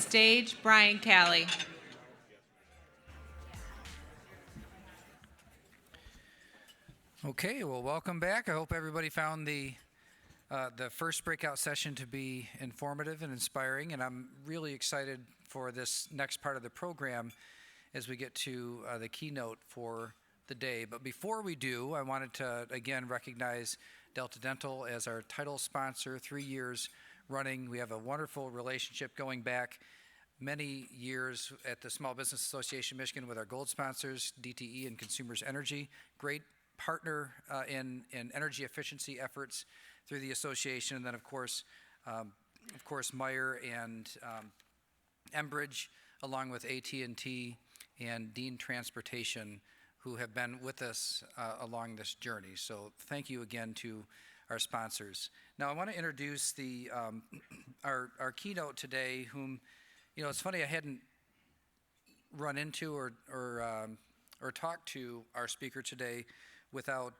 Stage, Brian Callie. Okay, well, welcome back. I hope everybody found the first breakout session to be informative and inspiring, and I'm really excited for this next part of the program as we get to the keynote for the day. But before we do, I wanted to again recognize Delta Dental as our title sponsor, 3 years running. We have a wonderful relationship going back many years at the Small Business Association Michigan with our gold sponsors, DTE and Consumers Energy. Great partner in energy efficiency efforts through the association, and then of course Meyer and Enbridge, along with AT&T and Dean Transportation, who have been with us along this journey. So thank you again to our sponsors. Now I want to introduce our keynote today, whom, you know, it's funny, I hadn't run into or talked to our speaker today without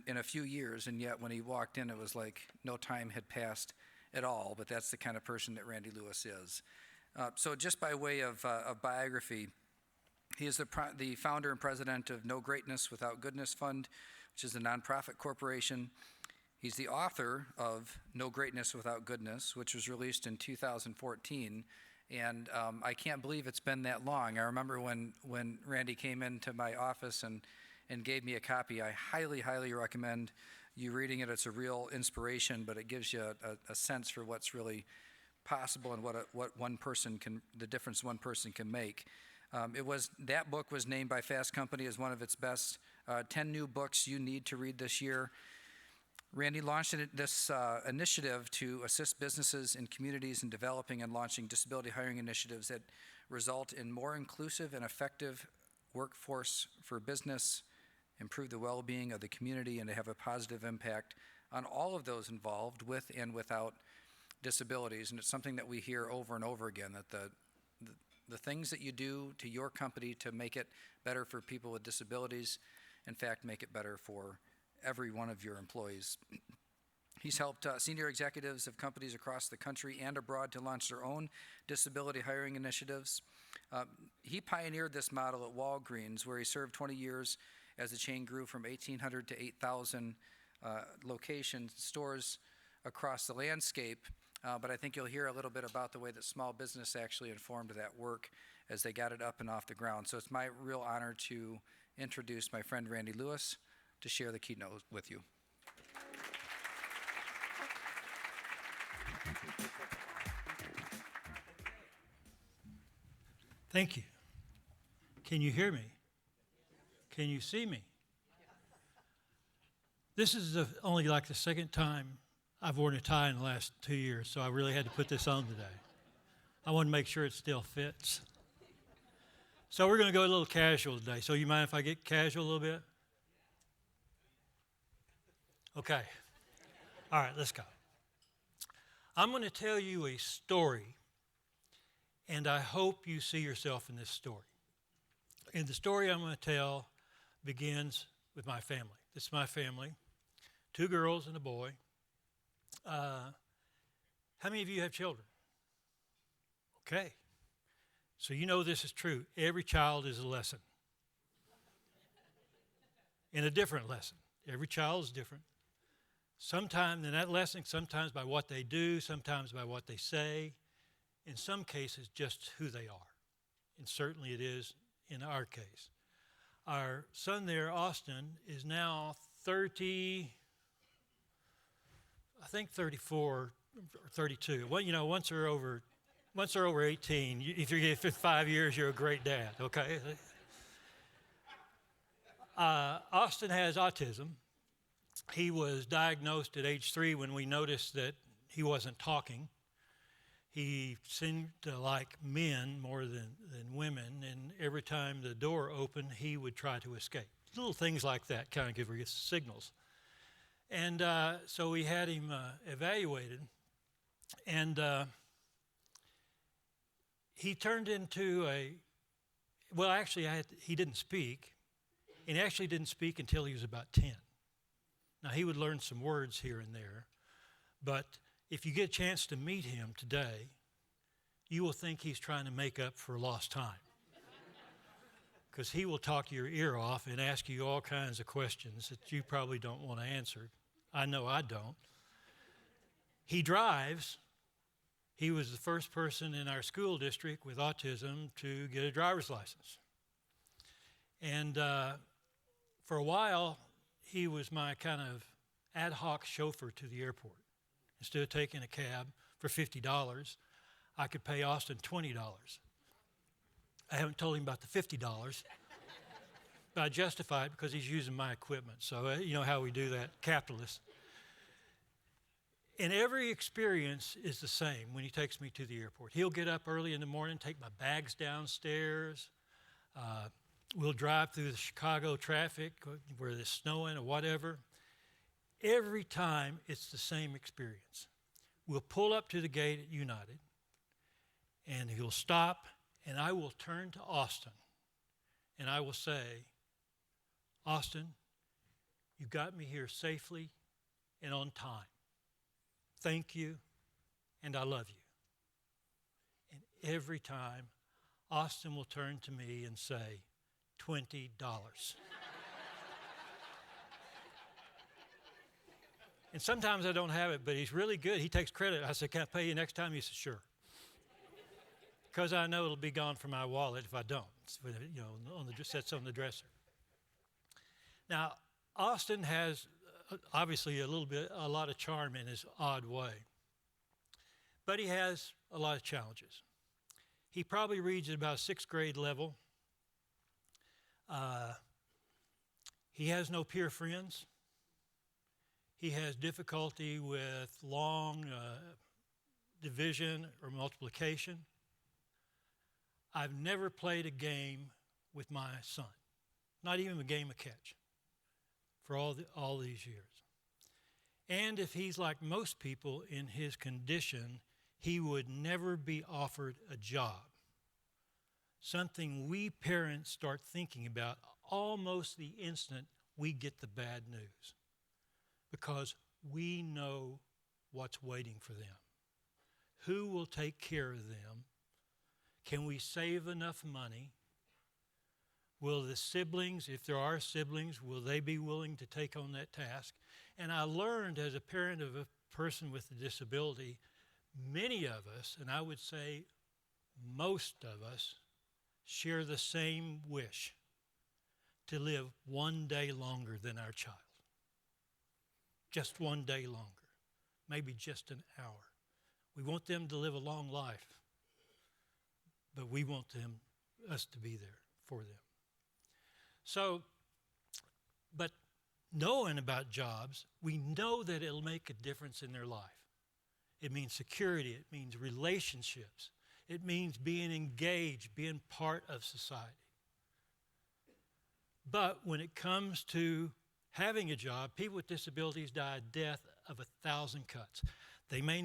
in a few years, and yet when he walked in, it was like no time had passed at all. But that's the kind of person that Randy Lewis is. So just by way of biography, he is the founder and president of No Greatness Without Goodness Fund, which is a nonprofit corporation. He's the author of No Greatness Without Goodness, which was released in 2014. And I can't believe it's been that long. I remember when Randy came into my office and gave me a copy. I highly, highly recommend you reading it. It's a real inspiration, but it gives you a sense for what's really possible and the difference one person can make. That book was named by Fast Company as one of its best 10 new books you need to read this year. Randy launched this initiative to assist businesses and communities in developing and launching disability hiring initiatives that result in more inclusive and effective workforce for business, improve the well-being of the community, and to have a positive impact on all of those involved with and without disabilities. And it's something that we hear over and over again, that the things that you do to your company to make it better for people with disabilities, in fact, make it better for every one of your employees. He's helped senior executives of companies across the country and abroad to launch their own disability hiring initiatives. He pioneered this model at Walgreens, where he served 20 years as the chain grew from 1,800 to 8,000 stores across the landscape. But I think you'll hear a little bit about the way that small business actually informed that work as they got it up and off the ground. So it's my real honor to introduce my friend Randy Lewis to share the keynote with you. Thank you. Can you hear me? Can you see me? This is only like the second time I've worn a tie in the last 2 years, so I really had to put this on today. I want to make sure it still fits. So we're going to go a little casual today. So you mind if I get casual a little bit? Okay. All right, let's go. I'm going to tell you a story, and I hope you see yourself in this story. And the story I'm going to tell begins with my family. This is my family, 2 girls and a boy. How many of you have children? Okay. So you know this is true. Every child is a lesson. And a different lesson. Every child is different. Sometimes in that lesson, sometimes by what they do, sometimes by what they say, in some cases just who they are. And certainly it is in our case. Our son there, Austin, is now 34 or 32. Well, you know, once they're over 18, if you get 5 years, you're a great dad, okay? Austin has autism. He was diagnosed at age 3 when we noticed that he wasn't talking. He seemed to like men more than women, and every time the door opened, he would try to escape. Little things like that kind of give us signals. And so we had him evaluated, and he turned into he didn't speak, and he actually didn't speak until he was about 10. Now, he would learn some words here and there, but if you get a chance to meet him today, you will think he's trying to make up for lost time. Because he will talk your ear off and ask you all kinds of questions that you probably don't want to answer. I know I don't. He drives. He was the first person in our school district with autism to get a driver's license. And for a while, he was my kind of ad hoc chauffeur to the airport. Instead of taking a cab for $50, I could pay Austin $20. I haven't told him about the $50, but I justify it because he's using my equipment. So you know how we do that, capitalist. And every experience is the same when he takes me to the airport. He'll get up early in the morning, take my bags downstairs. We'll drive through the Chicago traffic where it's snowing or whatever. Every time it's the same experience. We'll pull up to the gate at United, and he'll stop, and I will turn to Austin, and I will say, Austin, you got me here safely and on time. Thank you, and I love you. And every time, Austin will turn to me and say, $20. And sometimes I don't have it, but he's really good. He takes credit. I said, can I pay you next time? He said, sure. Because I know it'll be gone from my wallet if I don't. It's, you know, sits on the dresser. Now, Austin has obviously a lot of charm in his odd way. But he has a lot of challenges. He probably reads at about 6th grade level. He has no peer friends. He has difficulty with long division or multiplication. I've never played a game with my son, not even a game of catch, for all these years. And if he's like most people in his condition, he would never be offered a job. Something we parents start thinking about almost the instant we get the bad news, because we know what's waiting for them. Who will take care of them? Can we save enough money? Will the siblings, if there are siblings, will they be willing to take on that task? And I learned as a parent of a person with a disability, many of us, and I would say most of us, share the same wish to live one day longer than our child. Just one day longer, maybe just an hour. We want them to live a long life, but we want us to be there for them. So, but knowing about jobs, we know that it'll make a difference in their life. It means security, it means relationships, it means being engaged, being part of society. But when it comes to having a job, people with disabilities die a death of 1,000 cuts. They may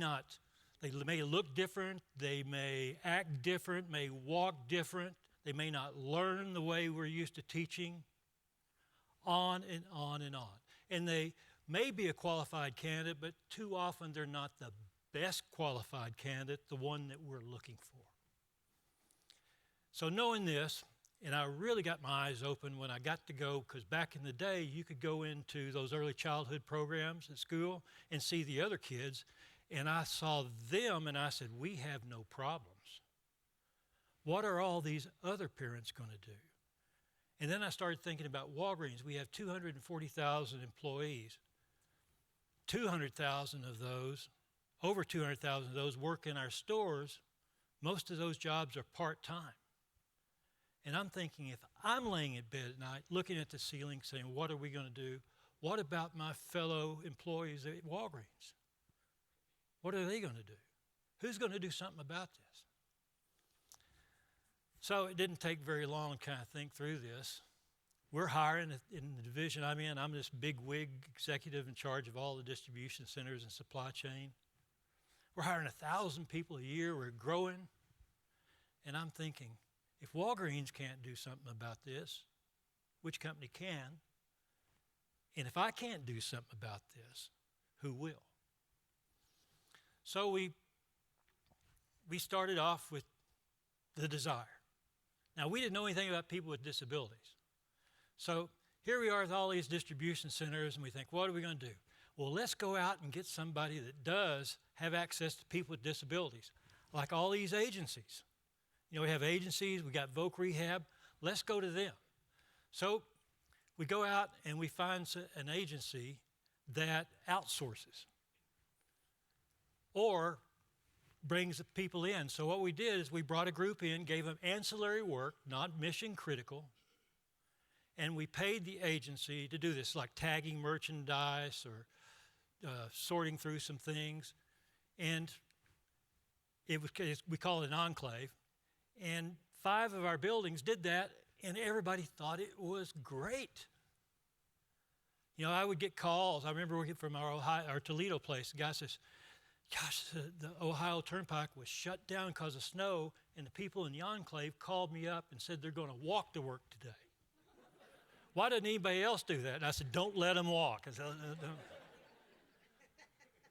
look different, they may act different, may walk different, they may not learn the way we're used to teaching, on and on and on. And they may be a qualified candidate, but too often they're not the best qualified candidate, the one that we're looking for. So knowing this, and I really got my eyes open when I got to go, because back in the day, you could go into those early childhood programs at school and see the other kids, and I saw them and I said, we have no problems. What are all these other parents going to do? And then I started thinking about Walgreens. We have 240,000 employees. 200,000 of those, over 200,000 of those work in our stores. Most of those jobs are part-time. And I'm thinking, if I'm laying in bed at night, looking at the ceiling, saying, what are we going to do? What about my fellow employees at Walgreens? What are they going to do? Who's going to do something about this? So it didn't take very long to kind of think through this. We're hiring in the division I'm in. I'm this big wig executive in charge of all the distribution centers and supply chain. We're hiring 1,000 people a year. We're growing. And I'm thinking, if Walgreens can't do something about this, which company can? And if I can't do something about this, who will? So we we started off with the desire. Now, we didn't know anything about people with disabilities. So here we are with all these distribution centers, and we think, what are we going to do? Well, let's go out and get somebody that does have access to people with disabilities, like all these agencies. You know, we have agencies, we got Voc Rehab. Let's go to them. So we go out and we find an agency that outsources or brings people in. So what we did is we brought a group in, gave them ancillary work, not mission critical, and we paid the agency to do this, like tagging merchandise or sorting through some things. And we call it an enclave. And 5 of our buildings did that, and everybody thought it was great. You know, I would get calls. I remember working from our Toledo place. The guy says, gosh, the Ohio Turnpike was shut down because of snow, and the people in the enclave called me up and said they're going to walk to work today. Why didn't anybody else do that? And I said, don't let them walk. I said,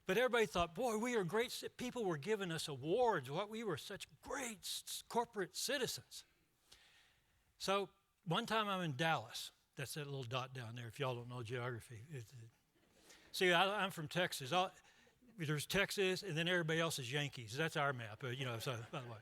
But everybody thought, boy, we are great. People were giving us awards. We were such great corporate citizens. So one time I'm in Dallas. That's that little dot down there, if y'all don't know geography. See, I'm from Texas. There's Texas, and then everybody else is Yankees. That's our map, you know, so, by the way.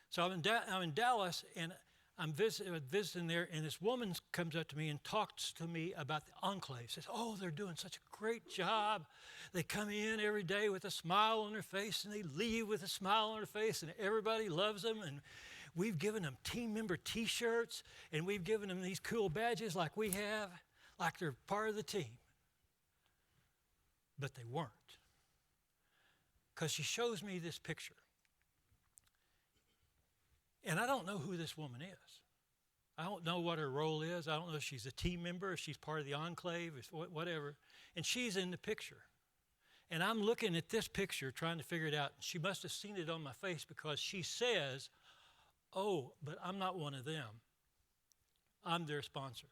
So I'm in Dallas, and I'm visiting there, and this woman comes up to me and talks to me about the enclave. Says, oh, they're doing such a great job. They come in every day with a smile on their face, and they leave with a smile on their face, and everybody loves them. And we've given them team member T-shirts, and we've given them these cool badges like we have, like they're part of the team. But they weren't. Because she shows me this picture. And I don't know who this woman is. I don't know what her role is. I don't know if she's a team member, if she's part of the enclave, whatever. And she's in the picture. And I'm looking at this picture trying to figure it out. She must have seen it on my face because she says, oh, but I'm not one of them. I'm their sponsor.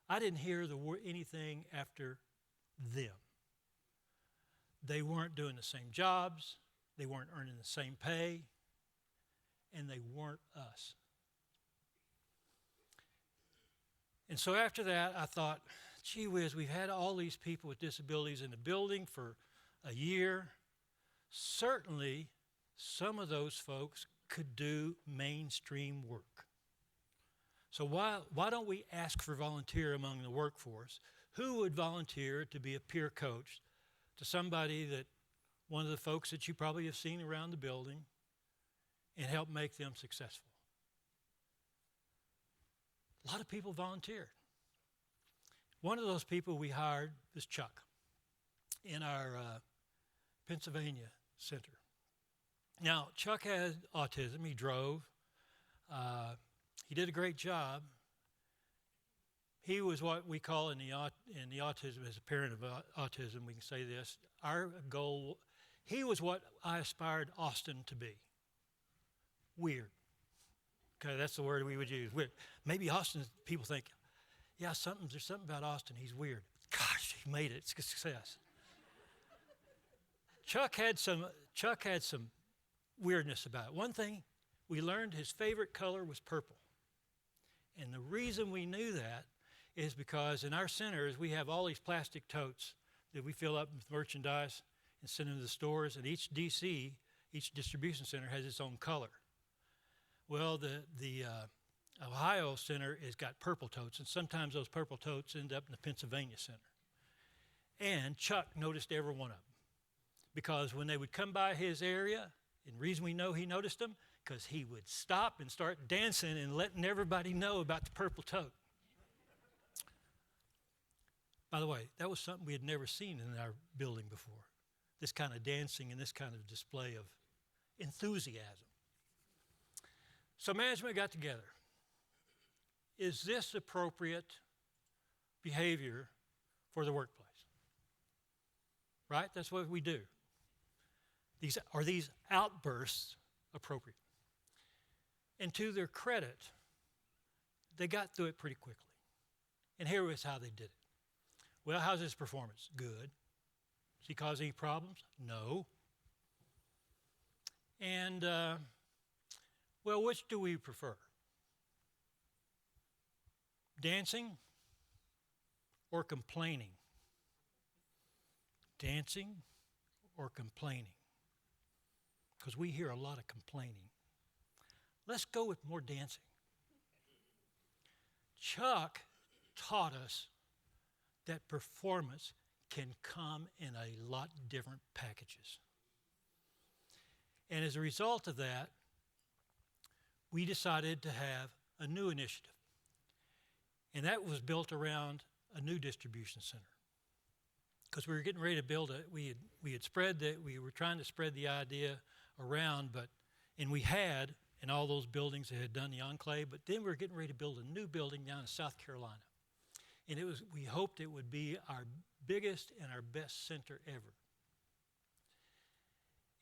I didn't hear anything after them. They weren't doing the same jobs. They weren't earning the same pay. And they weren't us. And so after that, I thought, gee whiz, we've had all these people with disabilities in the building for a year. Certainly, some of those folks could do mainstream work. So why don't we ask for volunteer among the workforce? Who would volunteer to be a peer coach to somebody that, one of the folks that you probably have seen around the building, and help make them successful? A lot of people volunteered. One of those people we hired was Chuck in our Pennsylvania center. Now, Chuck had autism. He drove. He did a great job. He was what we call in the autism, as a parent of autism, we can say this, our goal, he was what I aspired Austin to be. Weird. Okay, that's the word we would use. Weird. Maybe Austin, people think, yeah, there's something about Austin, he's weird. Gosh, he made it. It's a success. Chuck had some weirdness about it. One thing, we learned his favorite color was purple. And the reason we knew that is because in our centers, we have all these plastic totes that we fill up with merchandise and send them to the stores, and each DC, each distribution center, has its own color. Well, the Ohio center has got purple totes, and sometimes those purple totes end up in the Pennsylvania center. And Chuck noticed every one of them, because when they would come by his area, and the reason we know he noticed them, because he would stop and start dancing and letting everybody know about the purple tote. By the way, that was something we had never seen in our building before, this kind of dancing and this kind of display of enthusiasm. So management got together. Is this appropriate behavior for the workplace? Right? That's what we do. Are these outbursts appropriate? And to their credit, they got through it pretty quickly. And here was how they did it. Well, how's his performance? Good. Does he cause any problems? No. And, well, which do we prefer? Dancing or complaining? Dancing or complaining? Because we hear a lot of complaining. Let's go with more dancing. Chuck taught us that performance can come in a lot different packages. And as a result of that, we decided to have a new initiative. And that was built around a new distribution center. Because we were getting ready to build we were trying to spread the idea around, and we had in all those buildings that had done the enclave, but then we were getting ready to build a new building down in South Carolina. And we hoped it would be our biggest and our best center ever.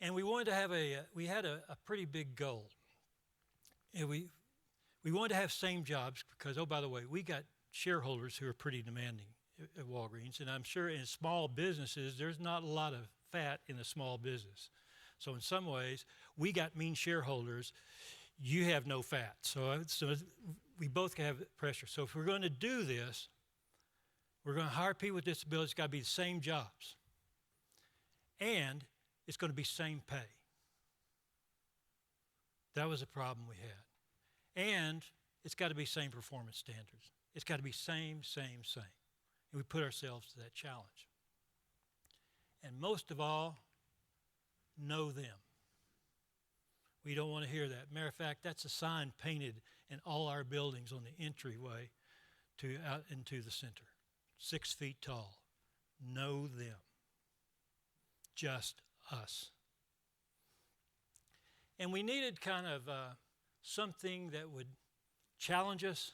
And we wanted to we had a pretty big goal. And we wanted to have same jobs because, oh, by the way, we got shareholders who are pretty demanding at Walgreens. And I'm sure in small businesses, there's not a lot of fat in a small business. So in some ways, we got mean shareholders. You have no fat. So we both have pressure. So if we're going to do this, we're going to hire people with disabilities. It's got to be the same jobs. And it's going to be same pay. That was a problem we had. And it's got to be same performance standards. It's got to be same. And we put ourselves to that challenge. And most of all, know them. We don't want to hear that. Matter of fact, that's a sign painted in all our buildings on the entryway out into the center. 6 feet tall. Know them. Just us. And we needed kind of something that would challenge us,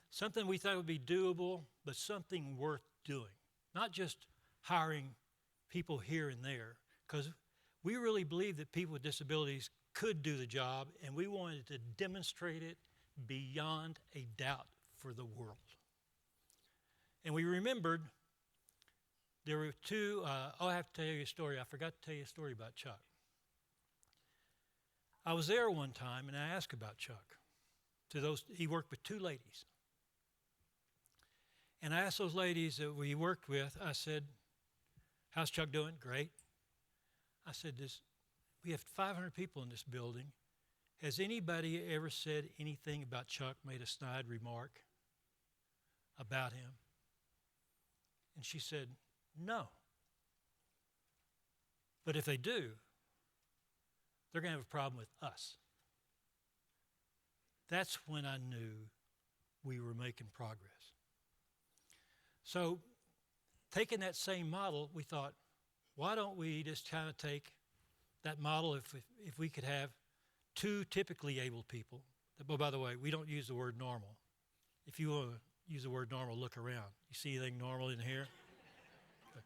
something we thought would be doable, but something worth doing. Not just hiring people here and there, because we really believe that people with disabilities could do the job, and we wanted to demonstrate it beyond a doubt for the world. And we remembered there were two, I have to tell you a story. I forgot to tell you a story about Chuck. I was there one time, and I asked about Chuck. He worked with 2 ladies. And I asked those ladies that we worked with, I said, how's Chuck doing? Great. I said, we have 500 people in this building. Has anybody ever said anything about Chuck, made a snide remark about him? And she said, no. But if they do, they're going to have a problem with us. That's when I knew we were making progress. So, taking that same model, we thought, why don't we just kind of take that model if we could have 2 typically able people. But by the way, we don't use the word normal. If you want to use the word normal, look around. You see anything normal in here? Okay.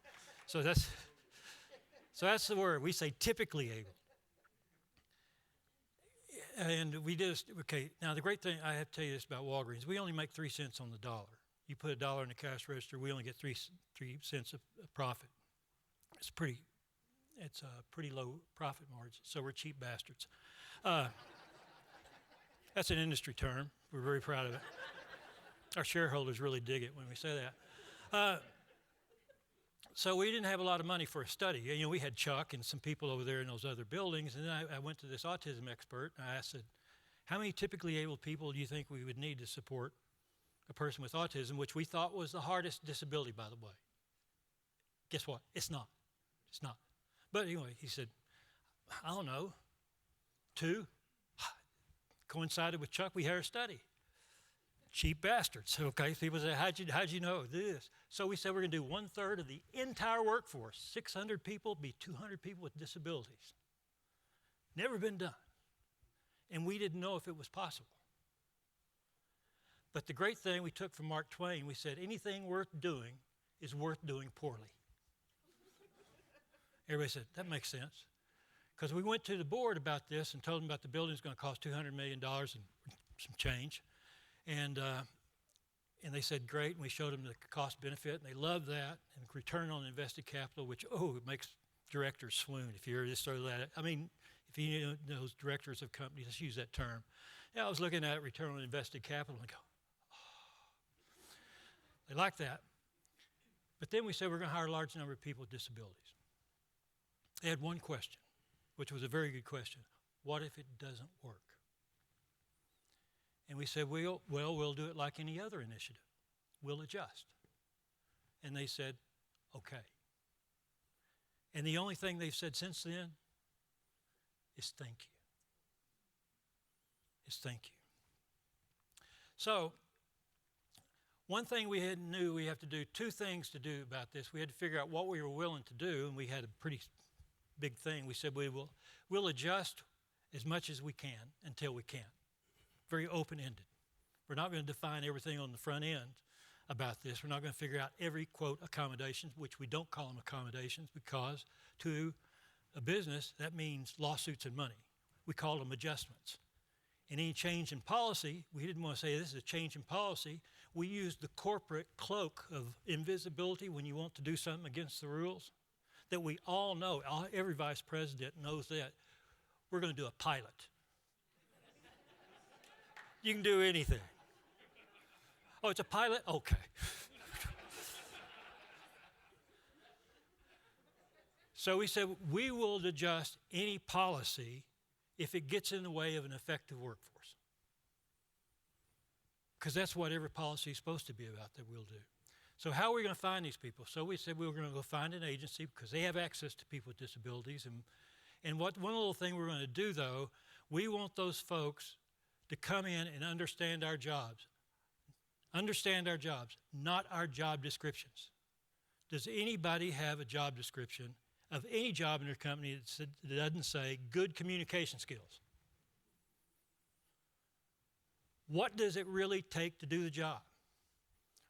So that's the word. We say typically able. And now the great thing, I have to tell you this about Walgreens. We only make 3 cents on the dollar. You put $1 in the cash register, we only get 3 cents of profit. It's a pretty low profit margin, so we're cheap bastards. That's an industry term. We're very proud of it. Our shareholders really dig it when we say that. So we didn't have a lot of money for a study. You know, we had Chuck and some people over there in those other buildings, and then I went to this autism expert, and I asked, how many typically able people do you think we would need to support a person with autism, which we thought was the hardest disability, by the way. Guess what? It's not. It's not. But anyway, he said, I don't know, 2. Coincided with Chuck, we had a study. Cheap bastards. Okay, people say, how'd you know this? So we said we're going to do 1/3 of the entire workforce, 600 people, be 200 people with disabilities. Never been done. And we didn't know if it was possible. But the great thing we took from Mark Twain, we said anything worth doing is worth doing poorly. Everybody said, that makes sense. Because we went to the board about this and told them about the building's going to cost $200 million and some change. And they said, great, and we showed them the cost benefit, and they loved that, and return on invested capital, which, it makes directors swoon if you ever just throw that. I mean, if you know those directors of companies, let's use that term. Yeah, I was looking at return on invested capital and go, oh. They like that. But then we said we're going to hire a large number of people with disabilities. They had one question, which was a very good question. What if it doesn't work? And we said, we'll do it like any other initiative. We'll adjust. And they said, okay. And the only thing they've said since then is thank you. Is thank you. So, one thing we knew we have to do, two things to do about this. We had to figure out what we were willing to do, and we had a pretty big thing. We said we'll adjust as much as we can until we can't. Very open-ended. We're not going to define everything on the front end about this. We're not going to figure out every, quote, accommodation, which we don't call them accommodations because to a business, that means lawsuits and money. We call them adjustments. And any change in policy, we didn't want to say this is a change in policy. We used the corporate cloak of invisibility when you want to do something against the rules that we all know. Every vice president knows that. We're going to do a pilot. You can do anything. Oh, it's a pilot? Okay. So we said we will adjust any policy if it gets in the way of an effective workforce. Because that's what every policy is supposed to be about that we'll do. So how are we going to find these people? So we said we were going to go find an agency because they have access to people with disabilities. And one little thing we're going to do, though, we want those folks to come in and understand our jobs. Understand our jobs, not our job descriptions. Does anybody have a job description of any job in their company that doesn't say good communication skills? What does it really take to do the job?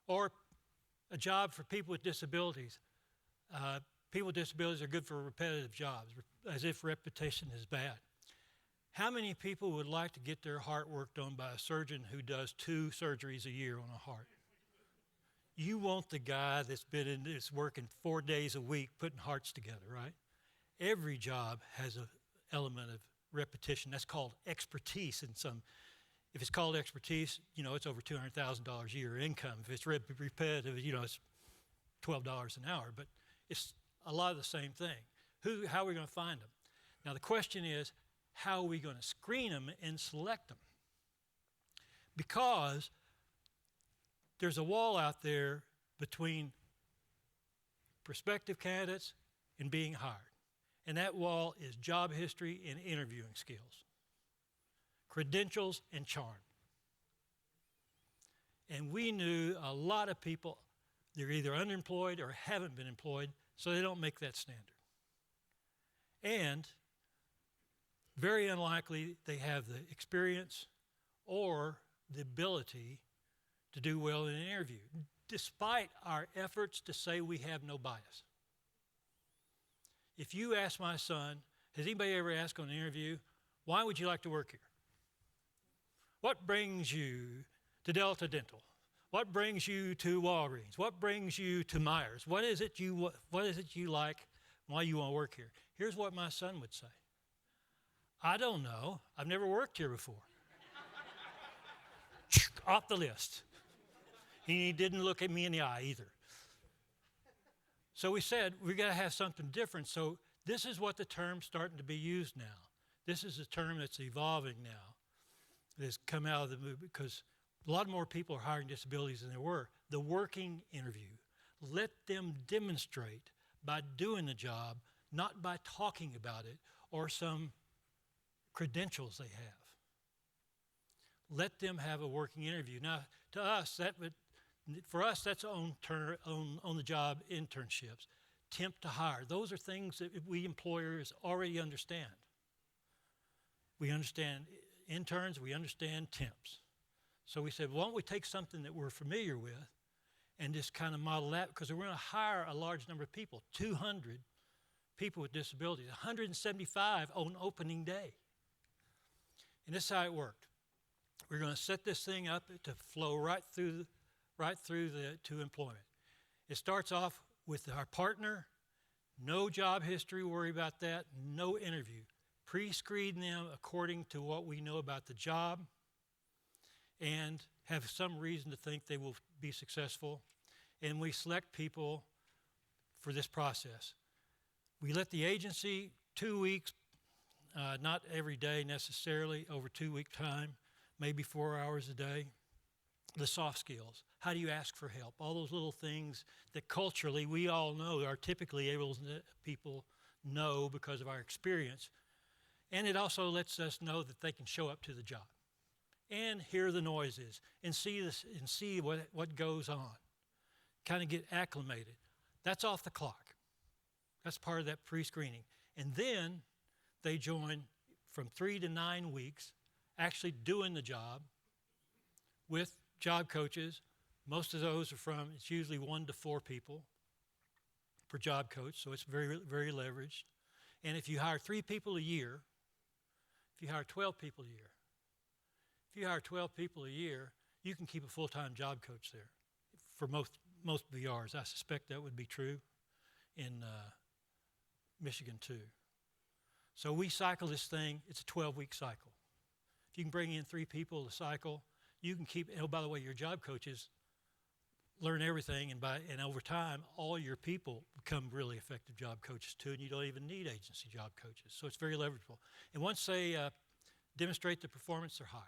Or a job for people with disabilities. People with disabilities are good for repetitive jobs, as if repetition is bad. How many people would like to get their heart worked on by a surgeon who does 2 surgeries a year on a heart? You want the guy that's working 4 days a week putting hearts together, right? Every job has an element of repetition. That's called expertise in some. If it's called expertise, it's over $200,000 a year income. If it's repetitive, it's $12 an hour. But it's a lot of the same thing. How are we going to find them? Now the question is, how are we going to screen them and select them? Because there's a wall out there between prospective candidates and being hired. And that wall is job history and interviewing skills, credentials and charm. And we knew a lot of people, they're either underemployed or haven't been employed, so they don't make that standard. And very unlikely they have the experience or the ability to do well in an interview, despite our efforts to say we have no bias. If you ask my son, has anybody ever asked on an interview, why would you like to work here? What brings you to Delta Dental? What brings you to Walgreens? What brings you to Myers? What is it you like? Why you want to work here? Here's what my son would say. I don't know. I've never worked here before. Off the list. He didn't look at me in the eye either. So we said, we got to have something different. So this is what the term's starting to be used now. This is a term that's evolving now. That's come out of the movement because a lot more people are hiring disabilities than there were. The working interview. Let them demonstrate by doing the job, not by talking about it or some credentials they have. Let them have a working interview. Now, to us, for us, that's on the job internships, temp to hire. Those are things that we employers already understand. We understand interns, we understand temps. So we said, why don't we take something that we're familiar with and just kind of model that, because we're going to hire a large number of people, 200 people with disabilities, 175 on opening day. And this is how it worked. We're going to set this thing up to flow right through to employment. It starts off with our partner No job history, worry about that. No interview. Pre-screen them according to what we know about the job and have some reason to think they will be successful. And we select people for this process. We let the agency 2 weeks, not every day necessarily, over 2 week time, maybe 4 hours a day. The soft skills. How do you ask for help? All those little things that culturally we all know are typically able to people know because of our experience. And it also lets us know that they can show up to the job and hear the noises and see what goes on. Kind of get acclimated. That's off the clock. That's part of that pre-screening. And then they join from 3 to 9 weeks actually doing the job with job coaches. Most of those are it's usually 1 to 4 people per job coach, so it's very, very leveraged. And if you hire 3 people a year, if you hire 12 people a year, if you hire 12 people a year, you can keep a full-time job coach there for most VRs. I suspect that would be true in Michigan too. So we cycle this thing. It's a 12-week cycle. If you can bring in 3 people a cycle, you can keep, oh, by the way, your job coaches learn everything, and over time, all your people become really effective job coaches too, and you don't even need agency job coaches. So it's very leverageable. And once they demonstrate the performance, they're hired.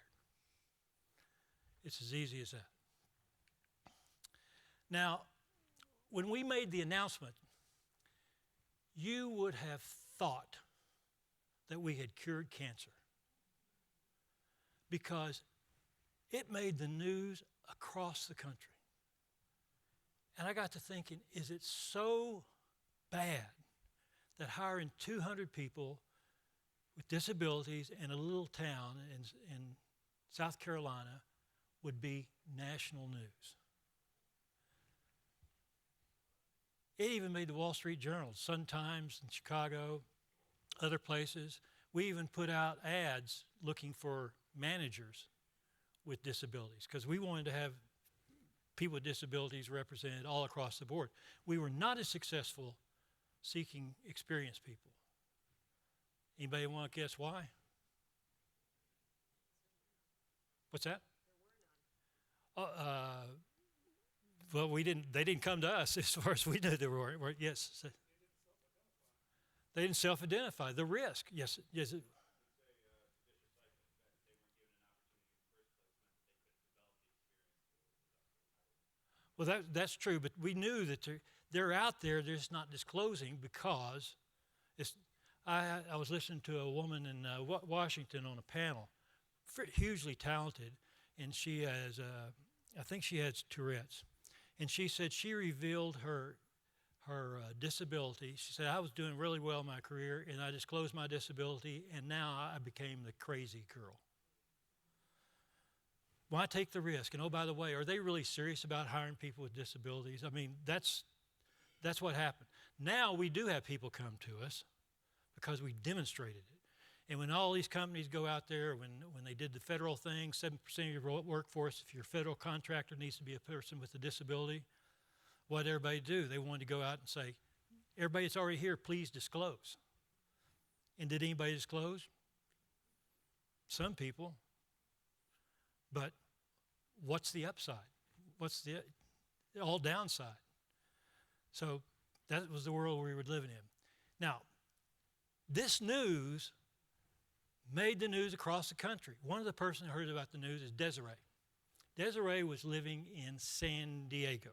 It's as easy as that. Now, when we made the announcement, you would have thought that we had cured cancer because it made the news across the country. And I got to thinking, is it so bad that hiring 200 people with disabilities in a little town in South Carolina would be national news? It even made the Wall Street Journal, Sun-Times in Chicago, other places. We even put out ads looking for managers with disabilities because we wanted to have people with disabilities represented all across the board. We were not as successful seeking experienced people. Anybody want to guess why? What's that? Well, we didn't. They didn't come to us as far as we knew there were. Yes. They didn't self-identify. The risk. Yes. Yes. Well, that's true, but we knew that they're out there. They're just not disclosing because I was listening to a woman in Washington on a panel, hugely talented, and she has, I think she has Tourette's, and she said she revealed her disability. She said, I was doing really well in my career, and I disclosed my disability, and now I became the crazy girl. Why take the risk? And oh, by the way, are they really serious about hiring people with disabilities? I mean, that's what happened. Now we do have people come to us because we demonstrated it. And when all these companies go out there, when they did the federal thing, 7% of your workforce, if your federal contractor needs to be a person with a disability, what did everybody do? They wanted to go out and say, everybody that's already here, please disclose. And did anybody disclose? Some people. But what's the upside? What's the all downside? So that was the world we were living in. Now, this news made the news across the country. One of the persons who heard about the news is Desiree. Desiree was living in San Diego.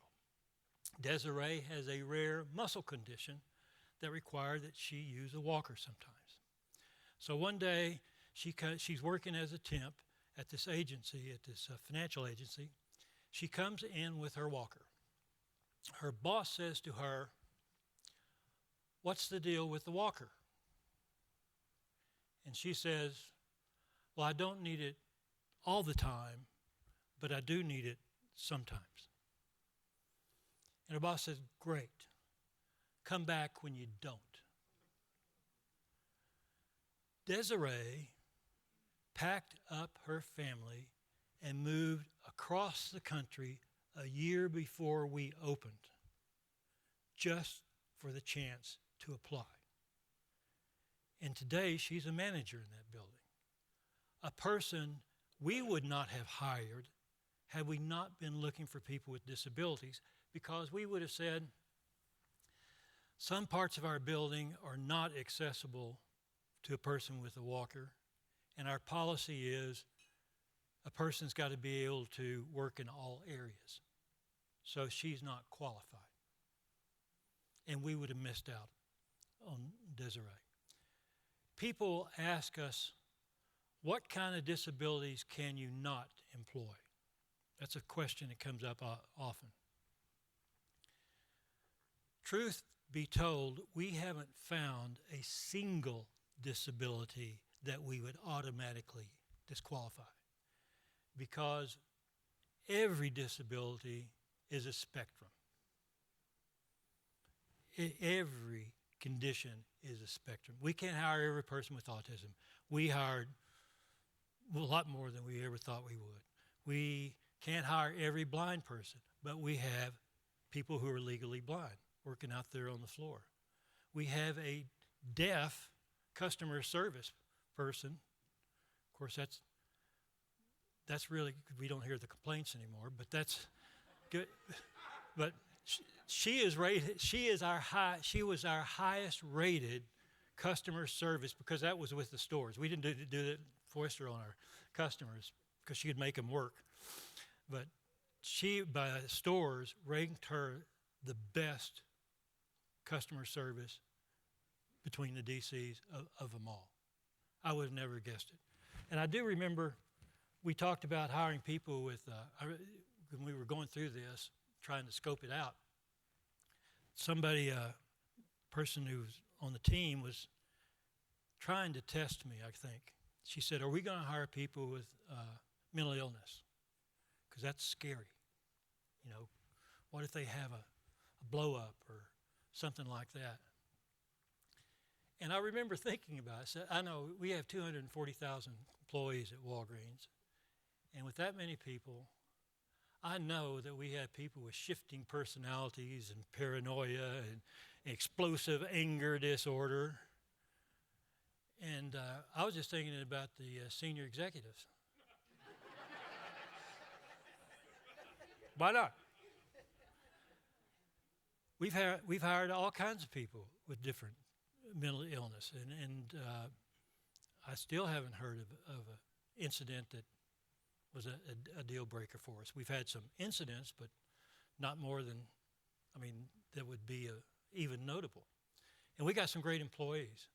Desiree has a rare muscle condition that required that she use a walker sometimes. So one day, she's working as a temp at this agency, at this financial agency. She comes in with her walker. Her boss says to her, what's the deal with the walker? And she says, well, I don't need it all the time, but I do need it sometimes. And her boss says, great. Come back when you don't. Desiree packed up her family and moved across the country a year before we opened, just for the chance to apply. And today, she's a manager in that building. A person we would not have hired had we not been looking for people with disabilities, because we would have said, some parts of our building are not accessible to a person with a walker, and our policy is a person's got to be able to work in all areas. So she's not qualified. And we would have missed out on Desiree. People ask us, what kind of disabilities can you not employ? That's a question that comes up often. Truth be told, we haven't found a single disability that we would automatically disqualify, because every disability is a spectrum. Every condition is a spectrum. We can't hire every person with autism. We hired a lot more than we ever thought we would. We can't hire every blind person, but we have people who are legally blind working out there on the floor. We have a deaf customer service person. Of course, that's really, we don't hear the complaints anymore, but that's good. But she was our highest rated customer service, because that was with the stores. We didn't do it foist her on our customers because she could make them work. But she, by stores, ranked her the best customer service between the DCs of them all. I would have never guessed it. And I do remember we talked about hiring people with, when we were going through this, trying to scope it out. Somebody, a person who was on the team, was trying to test me, I think. She said, are we going to hire people with mental illness? Because that's scary. You know, what if they have a blow up or something like that? And I remember thinking about it. So I know we have 240,000 employees at Walgreens. And with that many people, I know that we have people with shifting personalities and paranoia and explosive anger disorder. And I was just thinking about the senior executives. Why not? We've hired all kinds of people with different mental illness, and I still haven't heard of an incident that was a deal breaker for us. We've had some incidents, but not more than, that would be even notable. And we got some great employees.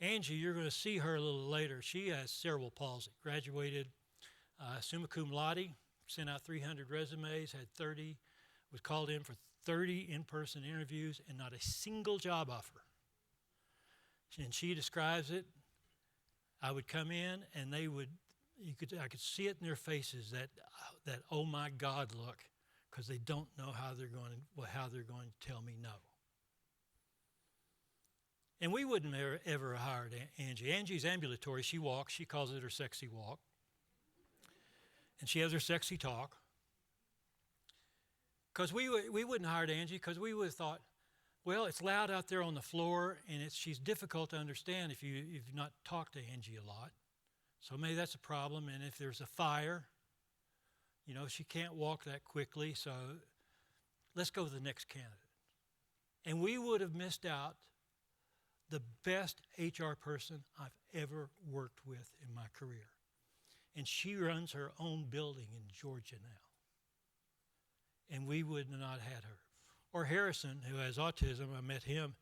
Angie, you're going to see her a little later. She has cerebral palsy, graduated summa cum laude, sent out 300 resumes, had 30, was called in for 30 in-person interviews, and not a single job offer. And she describes it. I would come in, and I could see it in their faces, that oh my God look, because they don't know how they're going to tell me no. And we wouldn't ever hired Angie. Angie's ambulatory. She walks. She calls it her sexy walk. And she has her sexy talk. Because we wouldn't hire Angie, because we would have thought, well, it's loud out there on the floor, and she's difficult to understand if you've not talked to Angie a lot. So maybe that's a problem. And if there's a fire, she can't walk that quickly. So let's go to the next candidate. And we would have missed out the best HR person I've ever worked with in my career. And she runs her own building in Georgia now. And we would not have had her. Or Harrison, who has autism, I met him.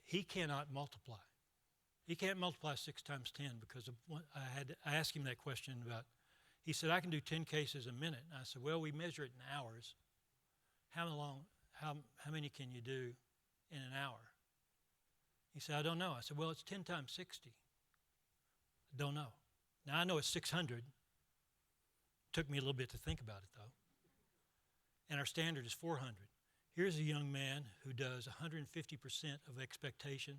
He cannot multiply. He can't multiply 6 times 10 because I asked him that question about, he said, I can do 10 cases a minute. And I said, well, we measure it in hours. How many can you do in an hour? He said, I don't know. I said, well, it's 10 times 60. I don't know. Now, I know it's 600. Took me a little bit to think about it, though. And our standard is 400. Here's a young man who does 150% of expectation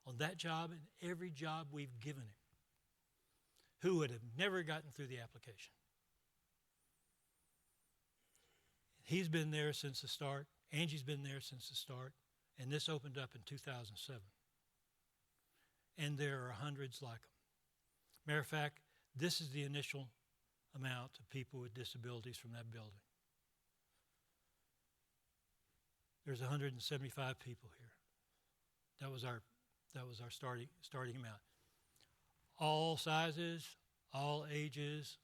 on that job and every job we've given him, who would have never gotten through the application. He's been there since the start. Angie's been there since the start. And this opened up in 2007. And there are hundreds like them. Matter of fact, this is the initial amount of people with disabilities from that building. There's 175 people here. That was our starting amount. All sizes, all ages,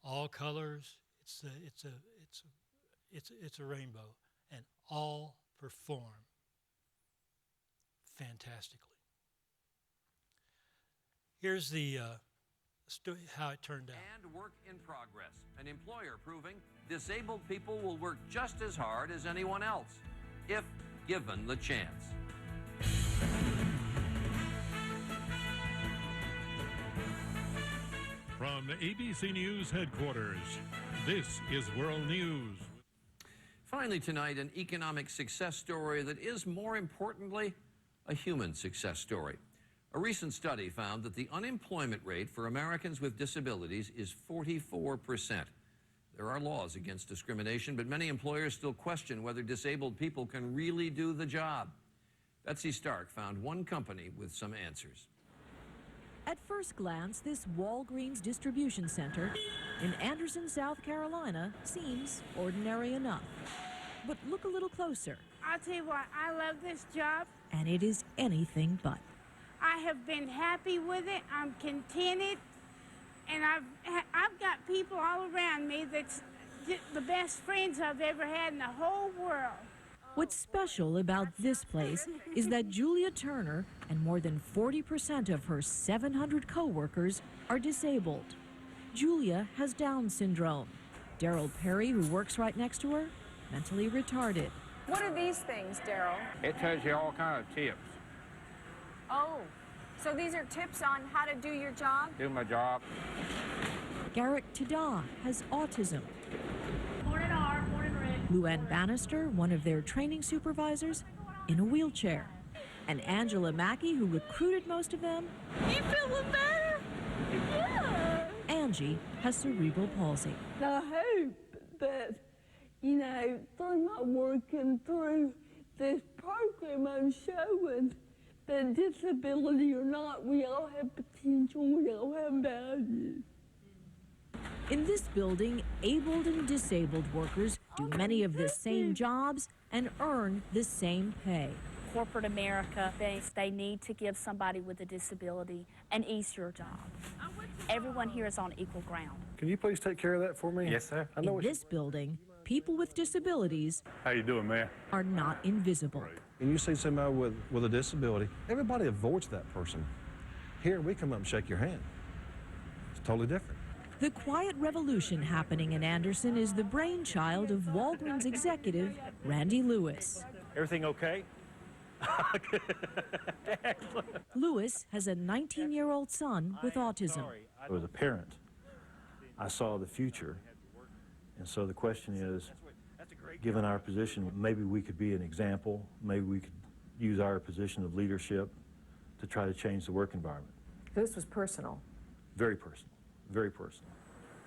all colors. It's a rainbow, and all perform fantastically. Here's the how it turned out. And work in progress. An employer proving disabled people will work just as hard as anyone else, if given the chance. From ABC News headquarters, this is World News. Finally tonight, an economic success story that is, more importantly, a human success story. A recent study found that the unemployment rate for Americans with disabilities is 44%. There are laws against discrimination, but many employers still question whether disabled people can really do the job. Betsy Stark found one company with some answers. At first glance, this Walgreens distribution center in Anderson, South Carolina seems ordinary enough. But look a little closer, I'll tell you what, I love this job. and it is anything but. I have been happy with it. I'm contented. And I've got people all around me that's the best friends I've ever had in the whole world. What's special about this place is that Julia Turner and more than 40% of her 700 co-workers are disabled. Julia has Down syndrome. Daryl Perry, who works right next to her, mentally retarded. What are these things, Daryl? It tells you all kind of tips. Oh, so these are tips on how to do your job? Do my job. Garrick Tada has autism. Morning, Art. Morning, Rick. Luann Bannister, one of their training supervisors, in a wheelchair. And Angela Mackey, who recruited most of them, You feeling better? Yeah. Angie, has cerebral palsy. I hope that, through my work and through this program I'm showing, that disability or not, we all have potential, we all have value. In this building, abled and disabled workers do many of the same jobs and earn the same pay. Corporate America thinks they need to give somebody with a disability an easier job. Everyone here is on equal ground. Can you please take care of that for me? Yes, sir. In this building, people with disabilities How you doing, man? are not invisible. And you see somebody with a disability, everybody avoids that person. Here, we come up and shake your hand. It's totally different. The quiet revolution happening in Anderson is the brainchild of Walgreens executive Randy Lewis. Everything okay? Lewis has a 19-year-old son with autism. As a parent, I saw the future. And so the question is, given our position, maybe we could be an example, maybe we could use our position of leadership to try to change the work environment. This was personal. Very personal, very personal.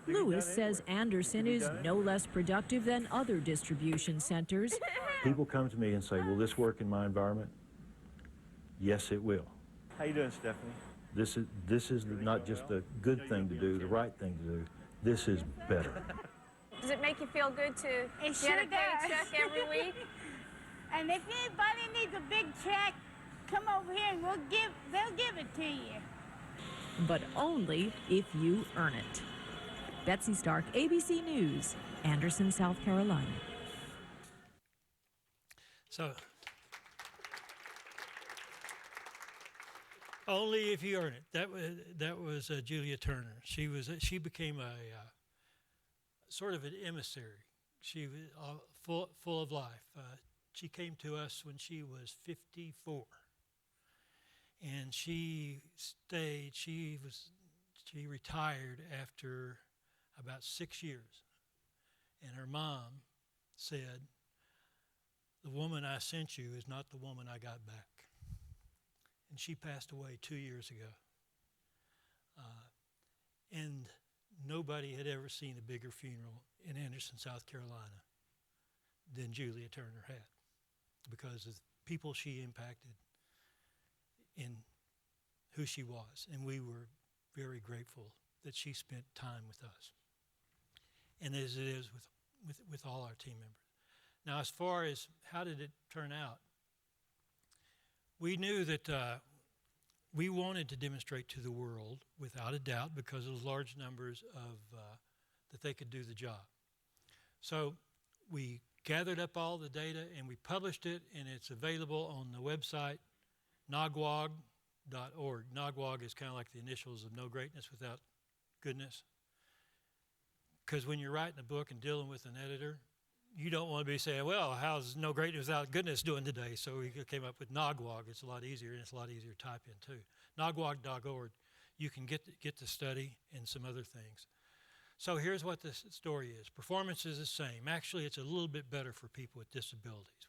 Lewis says Anderson is no less productive than other distribution centers. People come to me and say, will this work in my environment? Yes, it will. How you doing, Stephanie? This is not just the good thing to do, the right thing to do. This is better. Does it make you feel good to It sure get a does. paycheck every week? And if anybody needs a big check, come over here and they'll give it to you. But only if you earn it. Betsy Stark, ABC News, Anderson, South Carolina. So, only if you earn it. That was Julia Turner. She became a sort of an emissary. She was full of life. She came to us when she was 54, and she stayed. She retired after about 6 years, and her mom said, "The woman I sent you is not the woman I got back." And she passed away 2 years ago. And nobody had ever seen a bigger funeral in Anderson, South Carolina than Julia Turner had, because people she impacted in who she was. And we were very grateful that she spent time with us. And as it is with all our team members. Now, as far as how did it turn out, we knew that we wanted to demonstrate to the world, without a doubt, because of those large numbers that they could do the job. So we gathered up all the data and we published it, and it's available on the website nogwog.org. Nogwog is kind of like the initials of no greatness without goodness. Because when you're writing a book and dealing with an editor, you don't want to be saying, well, how's no greatness without goodness doing today? So we came up with Nogwog. It's a lot easier, and it's a lot easier to type in too. Nogwog.org. You can get the study and some other things. So here's what this story is. Performance is the same. Actually, it's a little bit better for people with disabilities.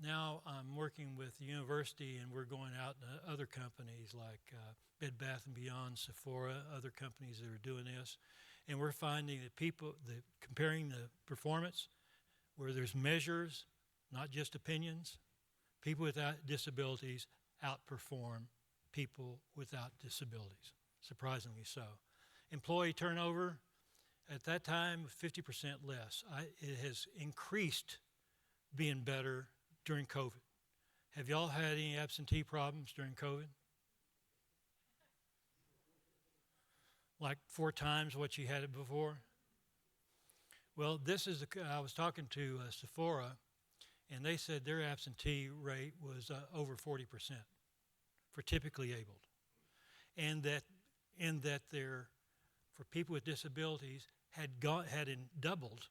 Now I'm working with the university, and we're going out to other companies like Bed Bath & Beyond, Sephora, other companies that are doing this. And we're finding that comparing the performance, where there's measures, not just opinions, people without disabilities outperform people without disabilities, surprisingly so. Employee turnover, at that time, 50% less. It has increased being better during COVID. Have y'all had any absentee problems during COVID? Like 4 times what you had it before? Well, I was talking to Sephora, and they said their absentee rate was over 40% for typically abled. And that for people with disabilities had doubled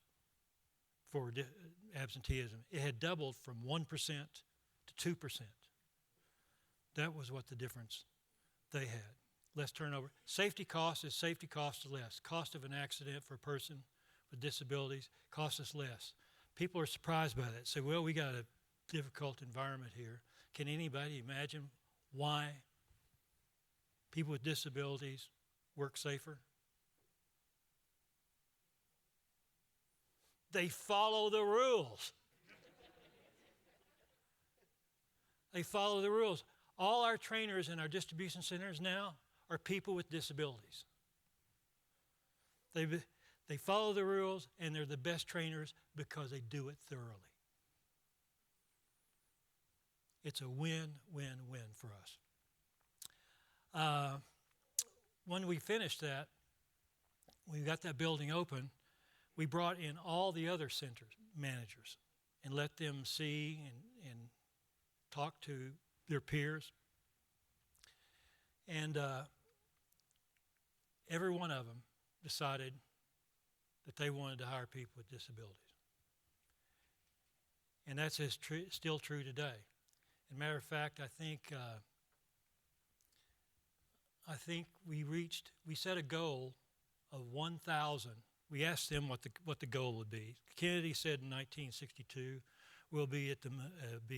for absenteeism. It had doubled from 1% to 2%. That was what the difference they had. Less turnover. Safety cost is safety cost less. Cost of an accident for a person with disabilities costs us less. People are surprised by that. Say, well, we got a difficult environment here. Can anybody imagine why people with disabilities work safer? They follow the rules. They follow the rules. All our trainers in our distribution centers now are people with disabilities. They follow the rules, and they're the best trainers because they do it thoroughly. It's a win-win-win for us. When we finished that, we got that building open, we brought in all the other center managers and let them see and talk to their peers. And every one of them decided that they wanted to hire people with disabilities. And that's still true today. As a matter of fact, I think we set a goal of 1,000. We asked them what the goal would be. Kennedy said in 1962, we'll be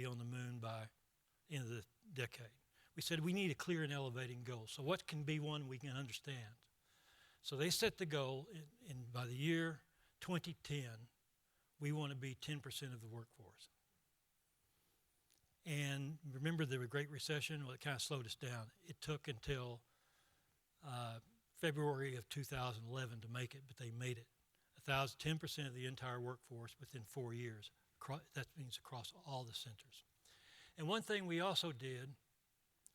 on the moon by the end of the decade. We said we need a clear and elevating goal. So what can be one we can understand? So they set the goal, and by the year 2010, we want to be 10% of the workforce. And remember the Great Recession? Well, it kind of slowed us down. It took until February of 2011 to make it, but they made it. 10% of the entire workforce within 4 years. That means across all the centers. And one thing we also did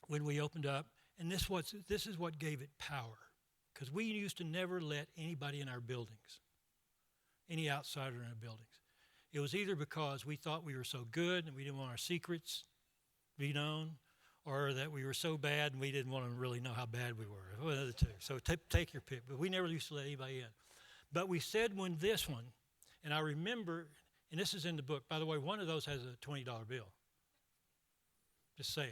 when we opened up, and this is what gave it power, because we used to never let anybody in our buildings, any outsider in our buildings. It was either because we thought we were so good and we didn't want our secrets to be known, or that we were so bad and we didn't want to really know how bad we were. One of the two. So take your pick. But we never used to let anybody in. But we said when this one, and I remember, and this is in the book. By the way, one of those has a $20 bill. Just saying.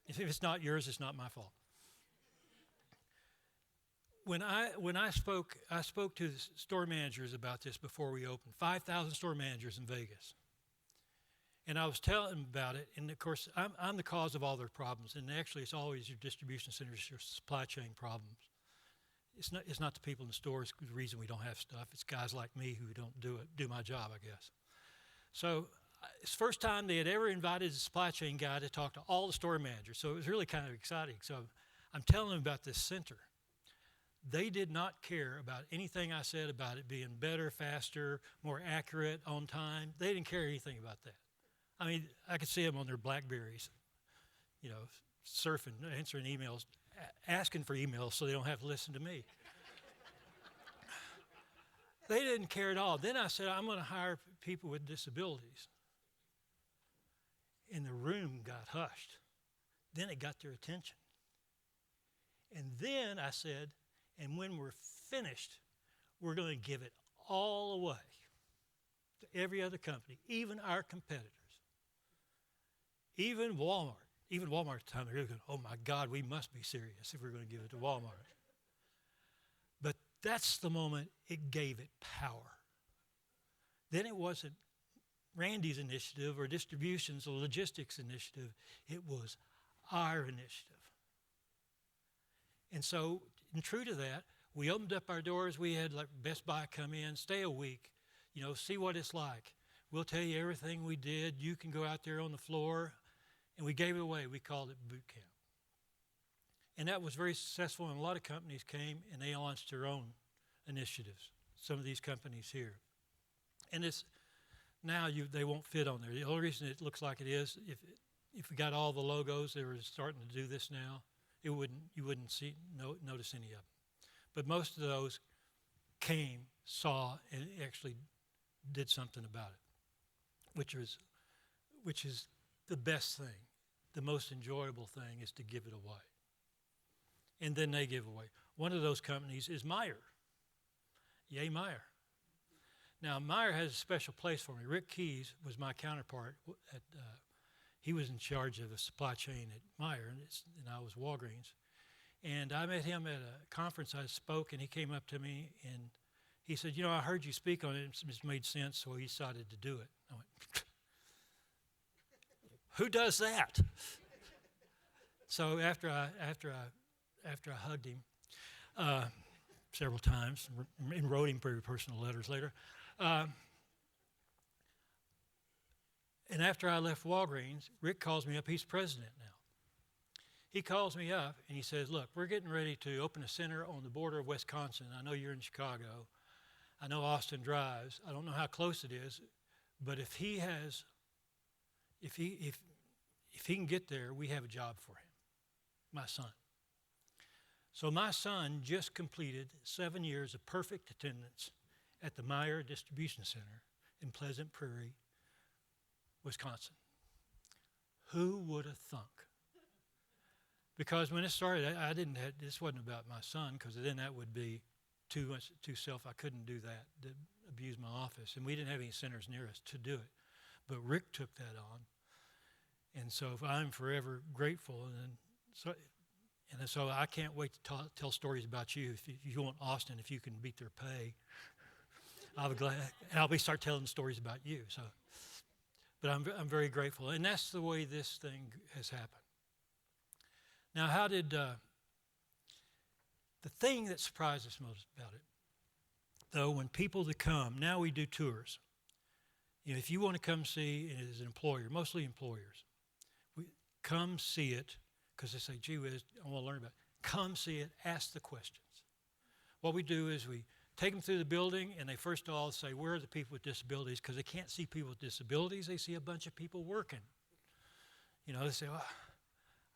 If it's not yours, it's not my fault. When I spoke to the store managers about this before we opened. 5,000 store managers in Vegas. And I was telling them about it, and of course, I'm the cause of all their problems. And actually, it's always your distribution centers, your supply chain problems. It's not the people in the stores the reason we don't have stuff. It's guys like me who don't do my job, I guess. So it's the first time they had ever invited the supply chain guy to talk to all the store managers. So it was really kind of exciting. So I'm telling them about this center. They did not care about anything I said about it being better, faster, more accurate, on time. They didn't care anything about that. I mean, I could see them on their Blackberries, you know, surfing, answering emails, asking for emails so they don't have to listen to me. They didn't care at all. Then I said, I'm going to hire people with disabilities. And the room got hushed. Then it got their attention. And then I said, and when we're finished, we're going to give it all away to every other company, even our competitors. Even Walmart. Even Walmart at the time, they were going, oh my God, we must be serious if we're going to give it to Walmart. But that's the moment it gave it power. Then it wasn't Randy's initiative or distribution's or logistics initiative. It was our initiative. And so, and true to that, we opened up our doors. We had like Best Buy come in, stay a week, you know, see what it's like. We'll tell you everything we did. You can go out there on the floor. And we gave it away. We called it boot camp. And that was very successful, and a lot of companies came and they launched their own initiatives, some of these companies here. And it's now they won't fit on there. The only reason it looks like it is, if we got all the logos that were starting to do this now, you wouldn't notice any of them. But most of those came, saw, and actually did something about it, which is the best thing. The most enjoyable thing is to give it away. And then they give away. One of those companies is Meyer. Yay, Meyer. Now, Meyer has a special place for me. Rick Keys was my counterpart. He was in charge of the supply chain at Meyer, and I was Walgreens. And I met him at a conference I spoke, and he came up to me, and he said, you know, I heard you speak on it, and it made sense, so he decided to do it. I went, who does that? So after I hugged him several times and wrote him very personal letters later, and after I left Walgreens, Rick calls me up. He's president now. He calls me up and he says, look, we're getting ready to open a center on the border of Wisconsin. I know you're in Chicago. I know Austin drives. I don't know how close it is, but if he can get there, we have a job for him, my son. So my son just completed 7 years of perfect attendance at the Meyer Distribution Center in Pleasant Prairie, Wisconsin. Who would have thunk? Because when it started, this wasn't about my son, because then that would be too self. I couldn't do that, to abuse my office. And we didn't have any centers near us to do it. But Rick took that on. And so I'm forever grateful. And so I can't wait to tell stories about you. If you want Austin, if you can beat their pay, I'll be glad. And I'll start telling stories about you. So, but I'm very grateful. And that's the way this thing has happened. Now, how did the thing that surprised us most about it, though, when people that come, now we do tours. You know, if you want to come see as an employer, mostly employers, come see it, because they say, gee whiz, I want to learn about it. Come see it, ask the questions. What we do is we take them through the building, and they first of all say, where are the people with disabilities? Because they can't see people with disabilities, they see a bunch of people working. You know, they say, well,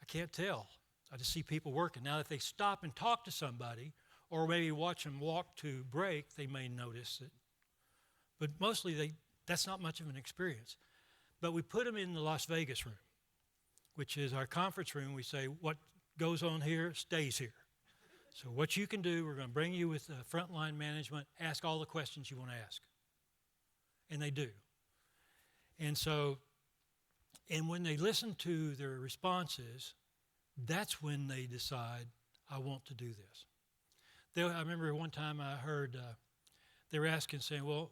I can't tell. I just see people working. Now, if they stop and talk to somebody, or maybe watch them walk to break, they may notice it. But mostly, that's not much of an experience. But we put them in the Las Vegas room, which is our conference room. We say, what goes on here stays here. So what you can do, we're going to bring you with frontline management, ask all the questions you want to ask. And they do. And so, and when they listen to their responses, that's when they decide, I want to do this. I remember one time I heard they were asking, saying, well,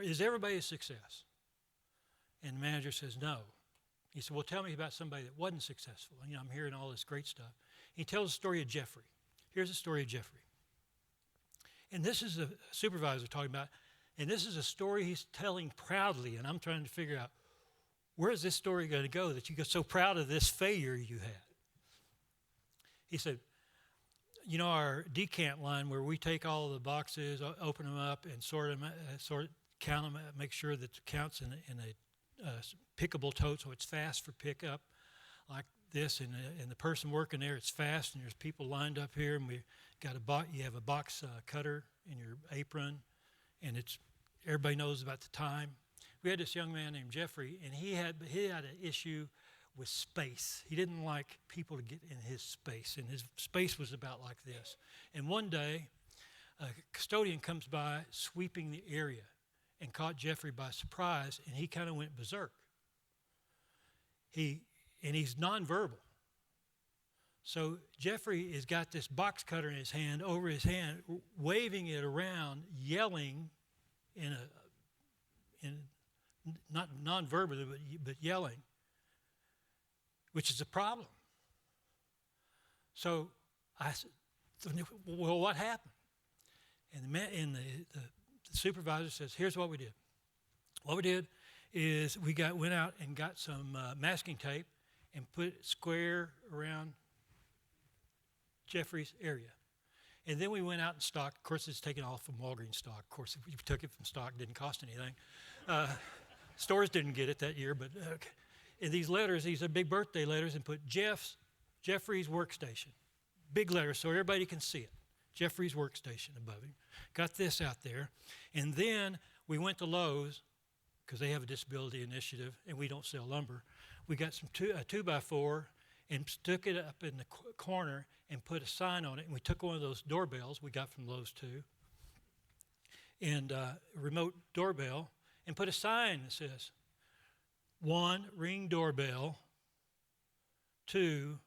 is everybody a success? And the manager says, no. He said, well, tell me about somebody that wasn't successful. You know, I'm hearing all this great stuff. He tells the story of Jeffrey. Here's the story of Jeffrey. And this is a supervisor talking about, And this is a story he's telling proudly, and I'm trying to figure out, where is this story going to go that you get so proud of this failure you had? He said, you know, our decant line where we take all of the boxes, open them up, and count them, make sure that it counts in a pickable tote so it's fast for pickup, like this, and the person working there, it's fast, and there's people lined up here, and we got you have a box cutter in your apron, and everybody knows about the time. We had this young man named Jeffrey, and he had an issue with space. He didn't like people to get in his space, and his space was about like this. And one day, a custodian comes by sweeping the area and caught Jeffrey by surprise, and he kind of went berserk. He's nonverbal. So Jeffrey has got this box cutter in his hand, over his hand, waving it around, yelling not nonverbally, but yelling, which is a problem. So I said, well, what happened? And the supervisor says, here's what we did. What we did is we went out and got some masking tape and put it square around Jeffrey's area. And then we went out and stocked. Of course, it's taken off from Walgreens stock. Of course, if we took it from stock, it didn't cost anything. Stores didn't get it that year, but okay. In these letters, these are big birthday letters, and put Jeffrey's workstation. Big letters so everybody can see it. Jeffrey's workstation above him. Got this out there. And then we went to Lowe's, because they have a disability initiative, and we don't sell lumber. We got a 2x4 and stuck it up in the corner and put a sign on it. And we took one of those doorbells we got from Lowe's too, and a remote doorbell, and put a sign that says, 1, ring doorbell. 2,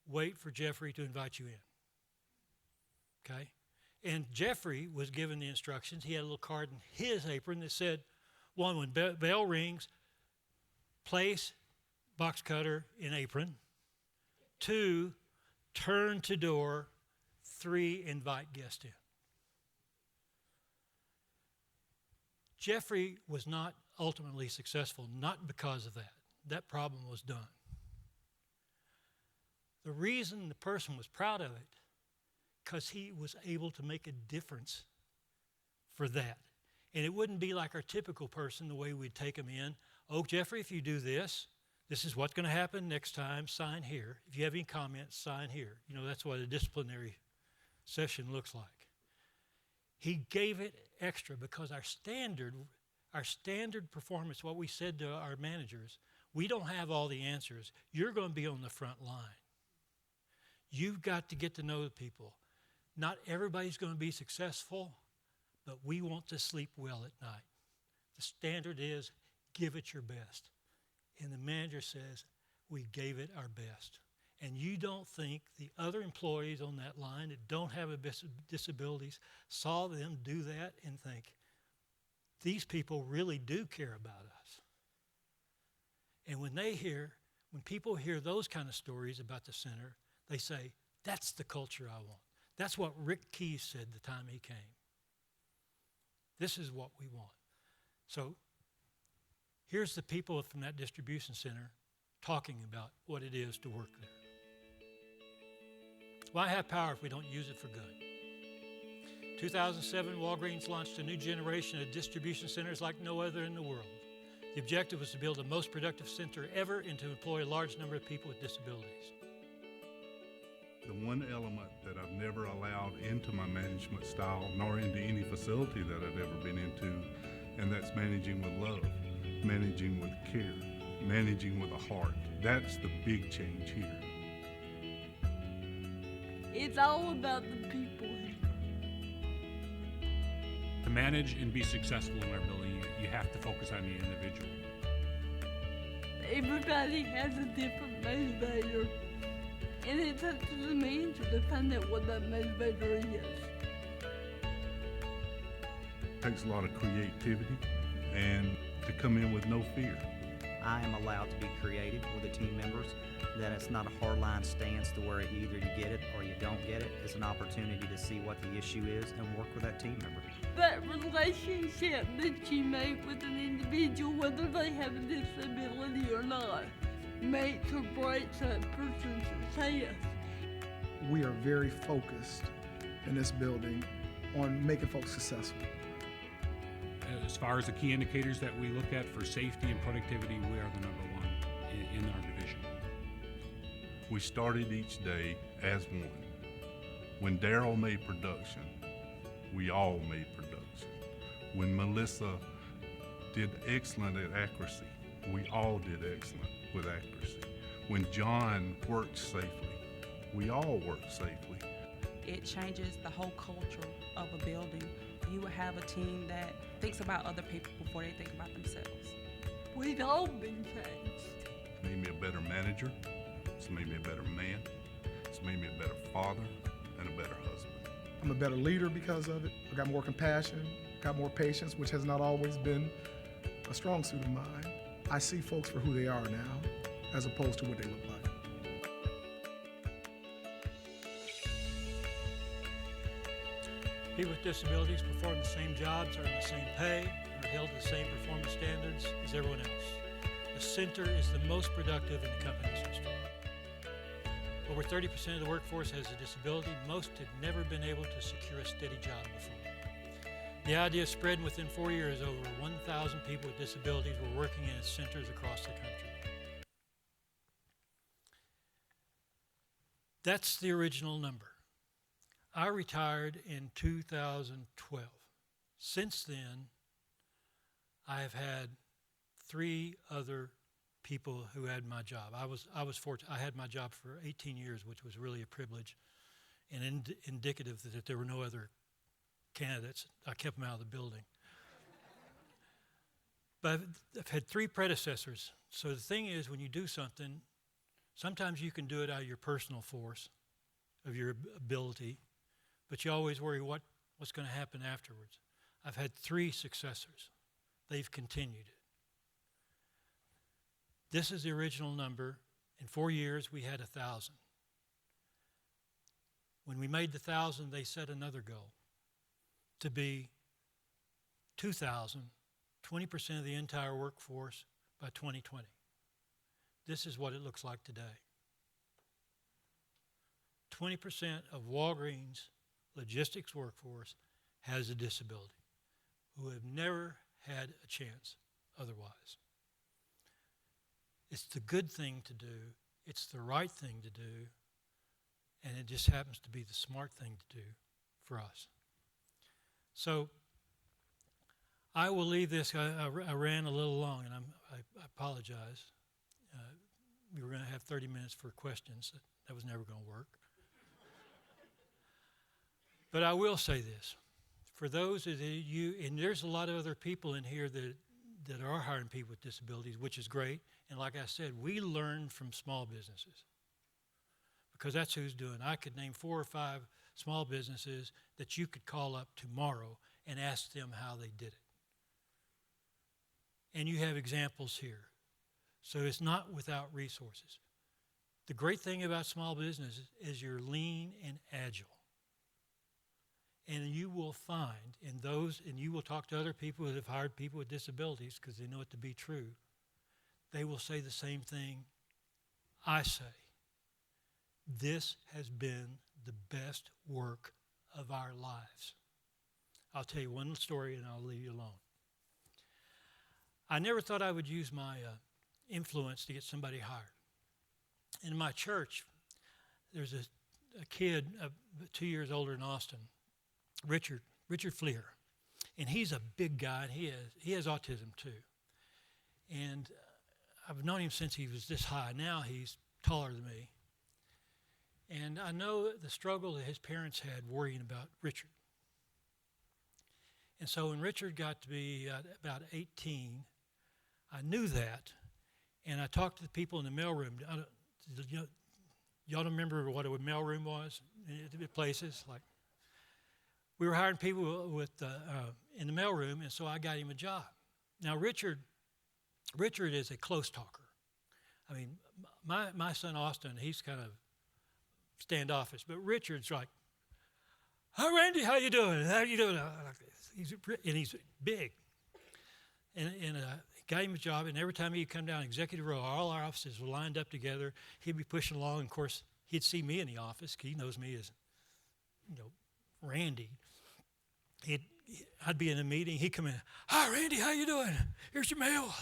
wait for Jeffrey to invite you in. Okay? And Jeffrey was given the instructions. He had a little card in his apron that said, 1, when bell rings, place box cutter in apron. 2, turn to door. 3, invite guest in. Jeffrey was not ultimately successful, not because of that. That problem was done. The reason the person was proud of it, because he was able to make a difference for that. And it wouldn't be like our typical person, the way we'd take them in. Oh, Jeffrey, if you do this, this is what's going to happen next time, sign here. If you have any comments, sign here. You know, that's what a disciplinary session looks like. He gave it extra because our standard performance, what we said to our managers, we don't have all the answers. You're going to be on the front line. You've got to get to know the people. Not everybody's going to be successful, but we want to sleep well at night. The standard is give it your best. And the manager says, we gave it our best. And you don't think the other employees on that line that don't have disabilities saw them do that and think, these people really do care about us. And when people hear those kind of stories about the center, they say, that's the culture I want. That's what Rick Keyes said the time he came. This is what we want. So here's the people from that distribution center talking about what it is to work there. Why have power if we don't use it for good? 2007, Walgreens launched a new generation of distribution centers like no other in the world. The objective was to build the most productive center ever and to employ a large number of people with disabilities. The one element that I've never allowed into my management style, nor into any facility that I've ever been into, and that's managing with love, managing with care, managing with a heart. That's the big change here. It's all about the people. To manage and be successful in our building, you have to focus on the individual. Everybody has a different motivator, and it's up to the manager to find out what that motivator is. It takes a lot of creativity and to come in with no fear. I am allowed to be creative with the team members, that it's not a hardline stance to where either you get it or you don't get it as an opportunity to see what the issue is and work with that team member. That relationship that you make with an individual, whether they have a disability or not, makes or breaks that person's success. We are very focused in this building on making folks successful. As far as the key indicators that we look at for safety and productivity, we are the number one in our division. We started each day as one. When Daryl made production, we all made production. When Melissa did excellent at accuracy, we all did excellent with accuracy. When John worked safely, we all worked safely. It changes the whole culture of a building. You will have a team that thinks about other people before they think about themselves. We've all been changed. It's made me a better manager. It's made me a better man. It's made me a better father and a better husband. I'm a better leader because of it. I got more compassion, got more patience, which has not always been a strong suit of mine. I see folks for who they are now, as opposed to what they look like. People with disabilities perform the same jobs, earn the same pay, and are held to the same performance standards as everyone else. The center is the most productive in the company's history. Over 30% of the workforce has a disability. Most have never been able to secure a steady job before. The idea of spreading within 4 years, over 1,000 people with disabilities were working in its centers across the country. That's the original number. I retired in 2012. Since then, I have had 3 other people who had my job. I was fortunate. I had my job for 18 years, which was really a privilege and indicative that there were no other candidates. I kept them out of the building. But I've had 3 predecessors. So the thing is, when you do something, sometimes you can do it out of your personal force, of your ability, but you always worry what's going to happen afterwards. I've had 3 successors. They've continued it. This is the original number. In 4 years, we had 1,000. When we made the 1,000, they set another goal to be 2,000, 20% of the entire workforce by 2020. This is what it looks like today. 20% of Walgreens logistics workforce has a disability who have never had a chance otherwise. It's the good thing to do, it's the right thing to do, and it just happens to be the smart thing to do for us. So I will leave this. I ran a little long, and I apologize. We were going to have 30 minutes for questions. That was never going to work. But I will say this. For those of you, and there's a lot of other people in here that are hiring people with disabilities, which is great. And like I said, we learn from small businesses because that's who's doing. I could name 4 or 5 small businesses that you could call up tomorrow and ask them how they did it. And you have examples here. So it's not without resources. The great thing about small business is you're lean and agile. And you will find in those, and you will talk to other people that have hired people with disabilities because they know it to be true. They will say the same thing I say. This has been the best work of our lives. I'll tell you one story and I'll leave you alone. I never thought I would use my influence to get somebody hired. In my church, there's a kid 2 years older than Austin, Richard Fleer, and he's a big guy, and he has autism too. And I've known him since he was this high. Now he's taller than me. And I know the struggle that his parents had worrying about Richard. And so when Richard got to be about 18, I knew that, and I talked to the people in the mailroom. Y'all don't remember what a mailroom was in places? Like, we were hiring people with in the mailroom, and so I got him a job. Now, Richard is a close talker. I mean, my son Austin, he's kind of standoffish. But Richard's like, "Hi, Randy, how you doing? How you doing?" He's big. And got him a job, and every time he'd come down Executive Row, all our offices were lined up together. He'd be pushing along, and of course, he'd see me in the office. He knows me as, Randy. I'd be in a meeting. He'd come in. "Hi, Randy, how you doing? Here's your mail."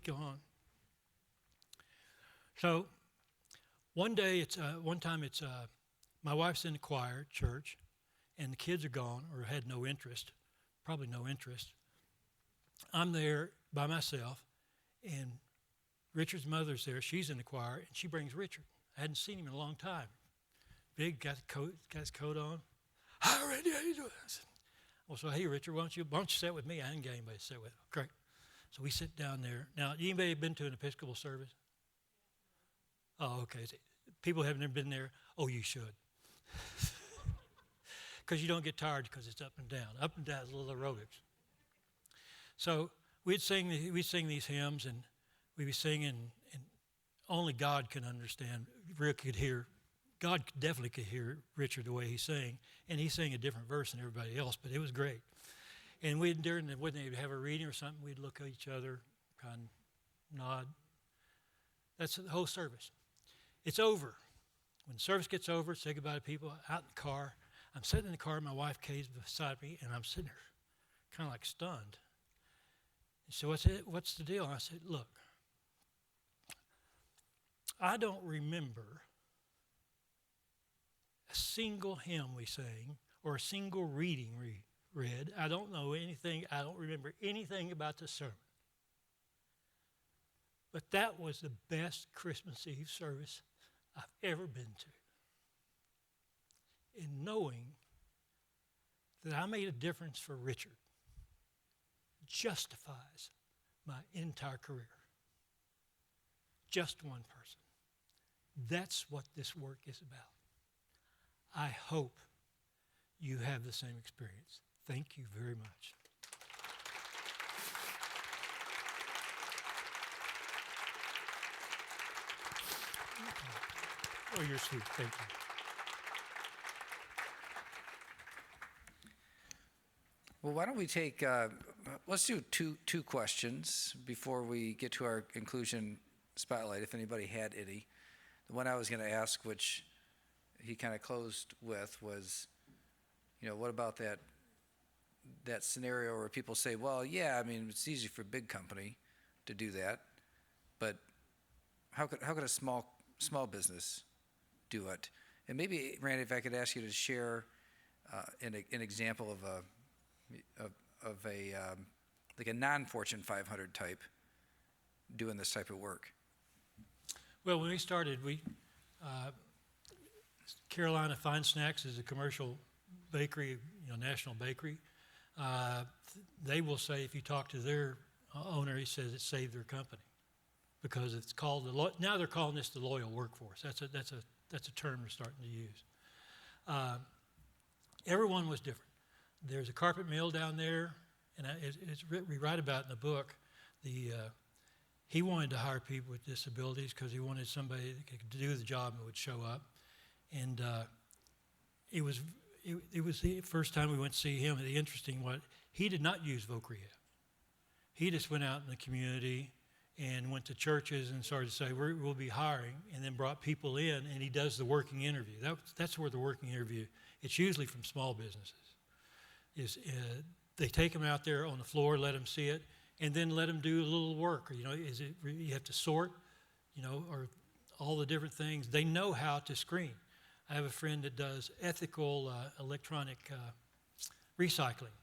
Go on. So one time it's my wife's in the choir at church, and the kids are gone or had no interest, probably no interest. I'm there by myself, and Richard's mother's there. She's in the choir, and she brings Richard. I hadn't seen him in a long time. Big, got his coat on. "Hi, Randy, how you doing?" I said, "Well, so hey, Richard, why don't you sit with me?" I didn't get anybody to sit with. Great. So we sit down there. Now, anybody been to an Episcopal service? Oh, okay. People haven't never been there. Oh, you should. Because you don't get tired because it's up and down. Up and down is a little aerobics. So we'd sing these hymns, and we'd be singing, and only God can understand. Rick could hear. God definitely could hear Richard the way he sang, and he sang a different verse than everybody else, but it was great. And when they'd have a reading or something, we'd look at each other, kind of nod. That's the whole service. It's over. When the service gets over, say goodbye to people out in the car. I'm sitting in the car, my wife Kay's beside me, and I'm sitting there kind of like stunned. So what's the deal? And I said, "Look, I don't remember a single hymn we sang or a single reading we read. I don't know anything. I don't remember anything about the sermon. But that was the best Christmas Eve service I've ever been to. In knowing that I made a difference for Richard justifies my entire career. Just one person. That's what this work is about. I hope you have the same experience. Thank you very much." Oh, you're sweet. Thank you. Well, why don't we take, let's do two questions before we get to our inclusion spotlight, if anybody had any. The one I was going to ask, which he kind of closed with, was, what about that scenario where people say, "Well, yeah, I mean, it's easy for a big company to do that, but how could a small business do it?" And maybe, Randy, if I could ask you to share an example of a like a non-Fortune 500 type doing this type of work. Well, when we started, Carolina Fine Snacks is a commercial bakery, national bakery. They will say, if you talk to their owner, he says it saved their company because it's called now they're calling this the loyal workforce. That's a term they're starting to use. Everyone was different. There's a carpet mill down there, and we write about in the book. He wanted to hire people with disabilities because he wanted somebody that could do the job and would show up. And it was the first time we went to see him. The interesting he did not use Vocrea. He just went out in the community and went to churches and started to say, "We'll be hiring," and then brought people in, and he does the working interview. That's where the working interview. It's usually from small businesses. They take them out there on the floor, let them see it, and then let them do a little work. You have to sort, or all the different things. They know how to screen. I have a friend that does ethical electronic recycling,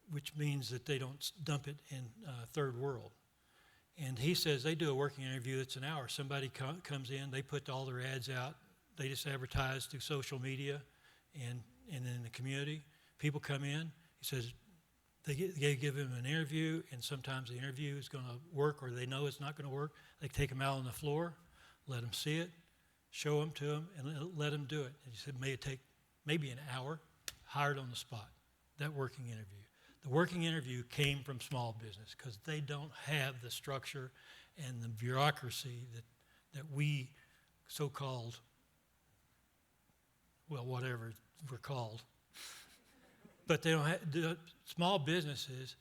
which means that they don't dump it in third world. And he says they do a working interview that's an hour. Somebody comes in, they put all their ads out, they just advertise through social media and in the community. People come in, he says they give him an interview, and sometimes the interview is going to work or they know it's not going to work. They take him out on the floor, let him see it, show him to him, and let him do it. And he said may it take maybe an hour, hired on the spot, that working interview. The working interview came from small business because they don't have the structure and the bureaucracy that we so-called well, whatever we're called. But they don't have, the small businesses,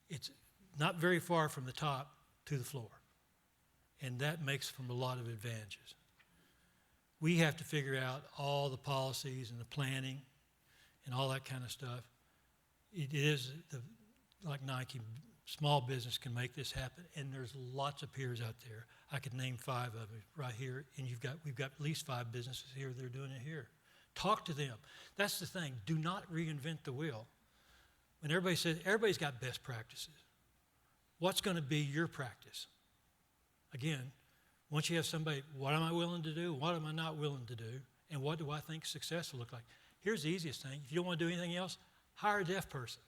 it's not very far from the top to the floor. And that makes from a lot of advantages. We have to figure out all the policies and the planning and all that kind of stuff. It is, like Nike, small business can make this happen, and there's lots of peers out there. I could name 5 of them right here, and we've got at least 5 businesses here that are doing it here. Talk to them. That's the thing. Do not reinvent the wheel. When everybody says, everybody's got best practices. What's going to be your practice? Again, once you have somebody, what am I willing to do? What am I not willing to do? And what do I think success will look like? Here's the easiest thing. If you don't want to do anything else, hire a deaf person.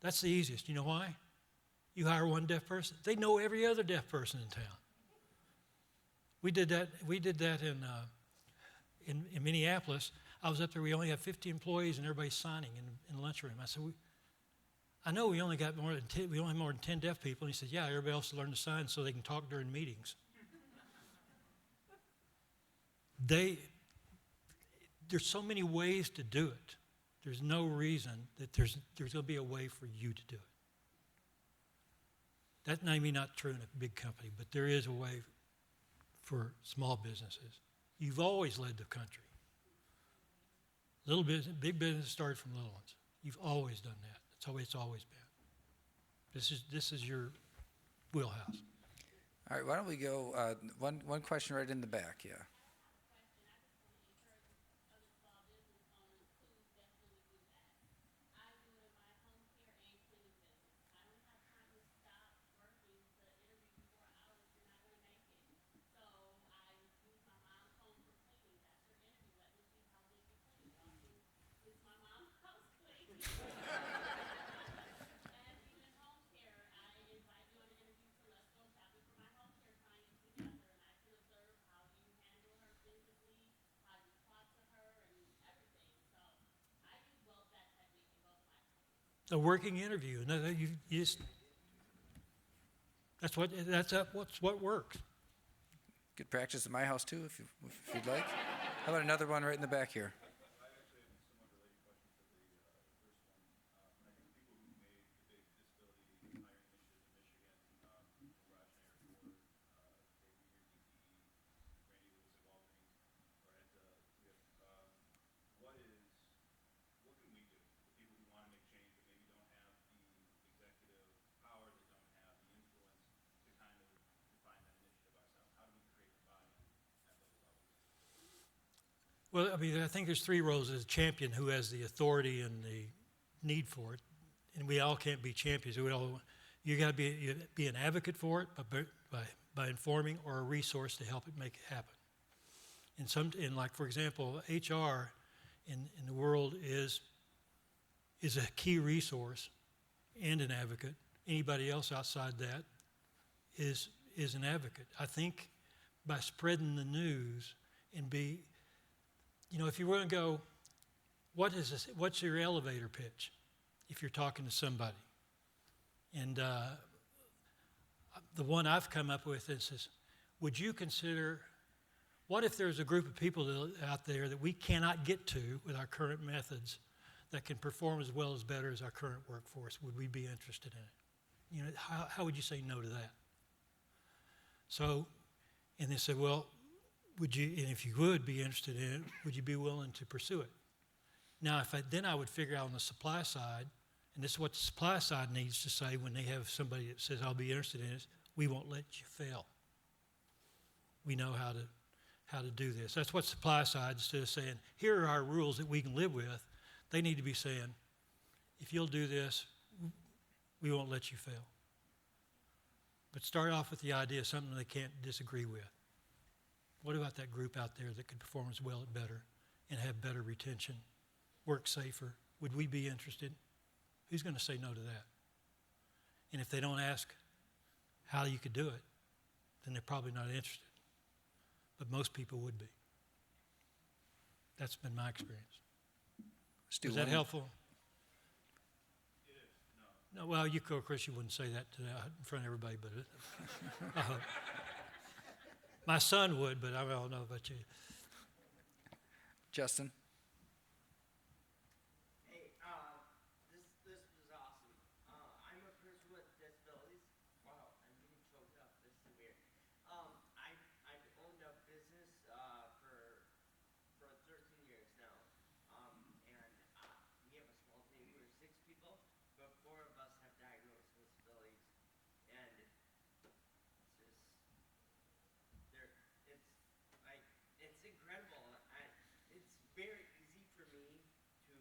That's the easiest. You know why? You hire one deaf person. They know every other deaf person in town. We did that in Minneapolis. I was up there. We only have 50 employees, and everybody's signing in the lunchroom. I said, I know we only have more than 10 deaf people. And he said, yeah, everybody else learned to sign so they can talk during meetings. There's so many ways to do it. There's no reason that there's going to be a way for you to do it. That may be not true in a big company, but there is a way for small businesses. You've always led the country. Little business, big business started from little ones. You've always done that. That's how it's always been. This is your wheelhouse. All right, why don't we go, one question right in the back, yeah. A working interview. That's what works. Good practice at my house too, if you'd like. How about another one right in the back here? Well, I mean, I think there's 3 roles as a champion: who has the authority and the need for it, and we all can't be champions. You got to be an advocate for it by informing, or a resource to help it make it happen. And like for example, HR in the world is a key resource and an advocate. Anybody else outside that is an advocate. I think by spreading the news and if you want to go, what's your elevator pitch if you're talking to somebody? And the one I've come up with is, would you consider, what if there's a group of people out there that we cannot get to with our current methods that can perform as well as better as our current workforce? Would we be interested in it? How would you say no to that? So, and they said, well, would you, and if you would be interested in it, would you be willing to pursue it? Now, then I would figure out on the supply side, and this is what the supply side needs to say when they have somebody that says, I'll be interested in it, we won't let you fail. We know how to do this. That's what supply side, instead of saying, here are our rules that we can live with, they need to be saying, if you'll do this, we won't let you fail. But start off with the idea of something they can't disagree with. What about that group out there that could perform as well or better and have better retention, work safer? Would we be interested? Who's going to say no to that? And if they don't ask how you could do it, then they're probably not interested. But most people would be. That's been my experience. Is that helpful? It is. No, well, of course, you wouldn't say that in front of everybody, but I hope. My son would, but I don't know about you. Justin. Hey, this was awesome. I'm a person with disabilities. Wow, I'm getting choked up. This is weird. I've owned a business for 13 years now. And we have a small team. We're 6 people, but 4 of us have diagnosed disabilities. And it's incredible. It's very easy for me to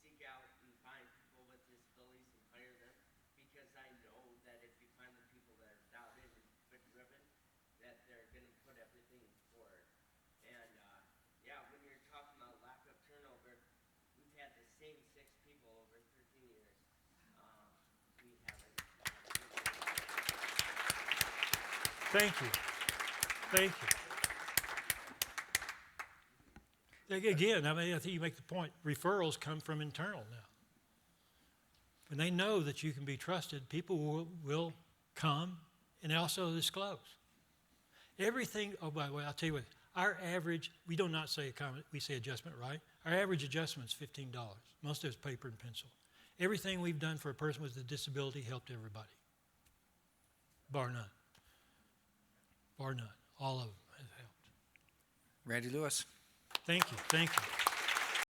seek out and find people with disabilities and hire them, because I know that if you find the people that are doubted but driven, that they're going to put everything forward. And yeah, when you're talking about lack of turnover, we've had the same 6 people over 13 years. We haven't. Thank you. Thank you. Again, I mean, I think you make the point. Referrals come from internal now. When they know that you can be trusted, people will come and also disclose. Everything, oh, by the way, I'll tell you what, our average, we do not say we say adjustment, right? Our average adjustment is $15. Most of it's paper and pencil. Everything we've done for a person with a disability helped everybody. Bar none. Bar none. All of them has helped. Randy Lewis. Thank you. Thank you.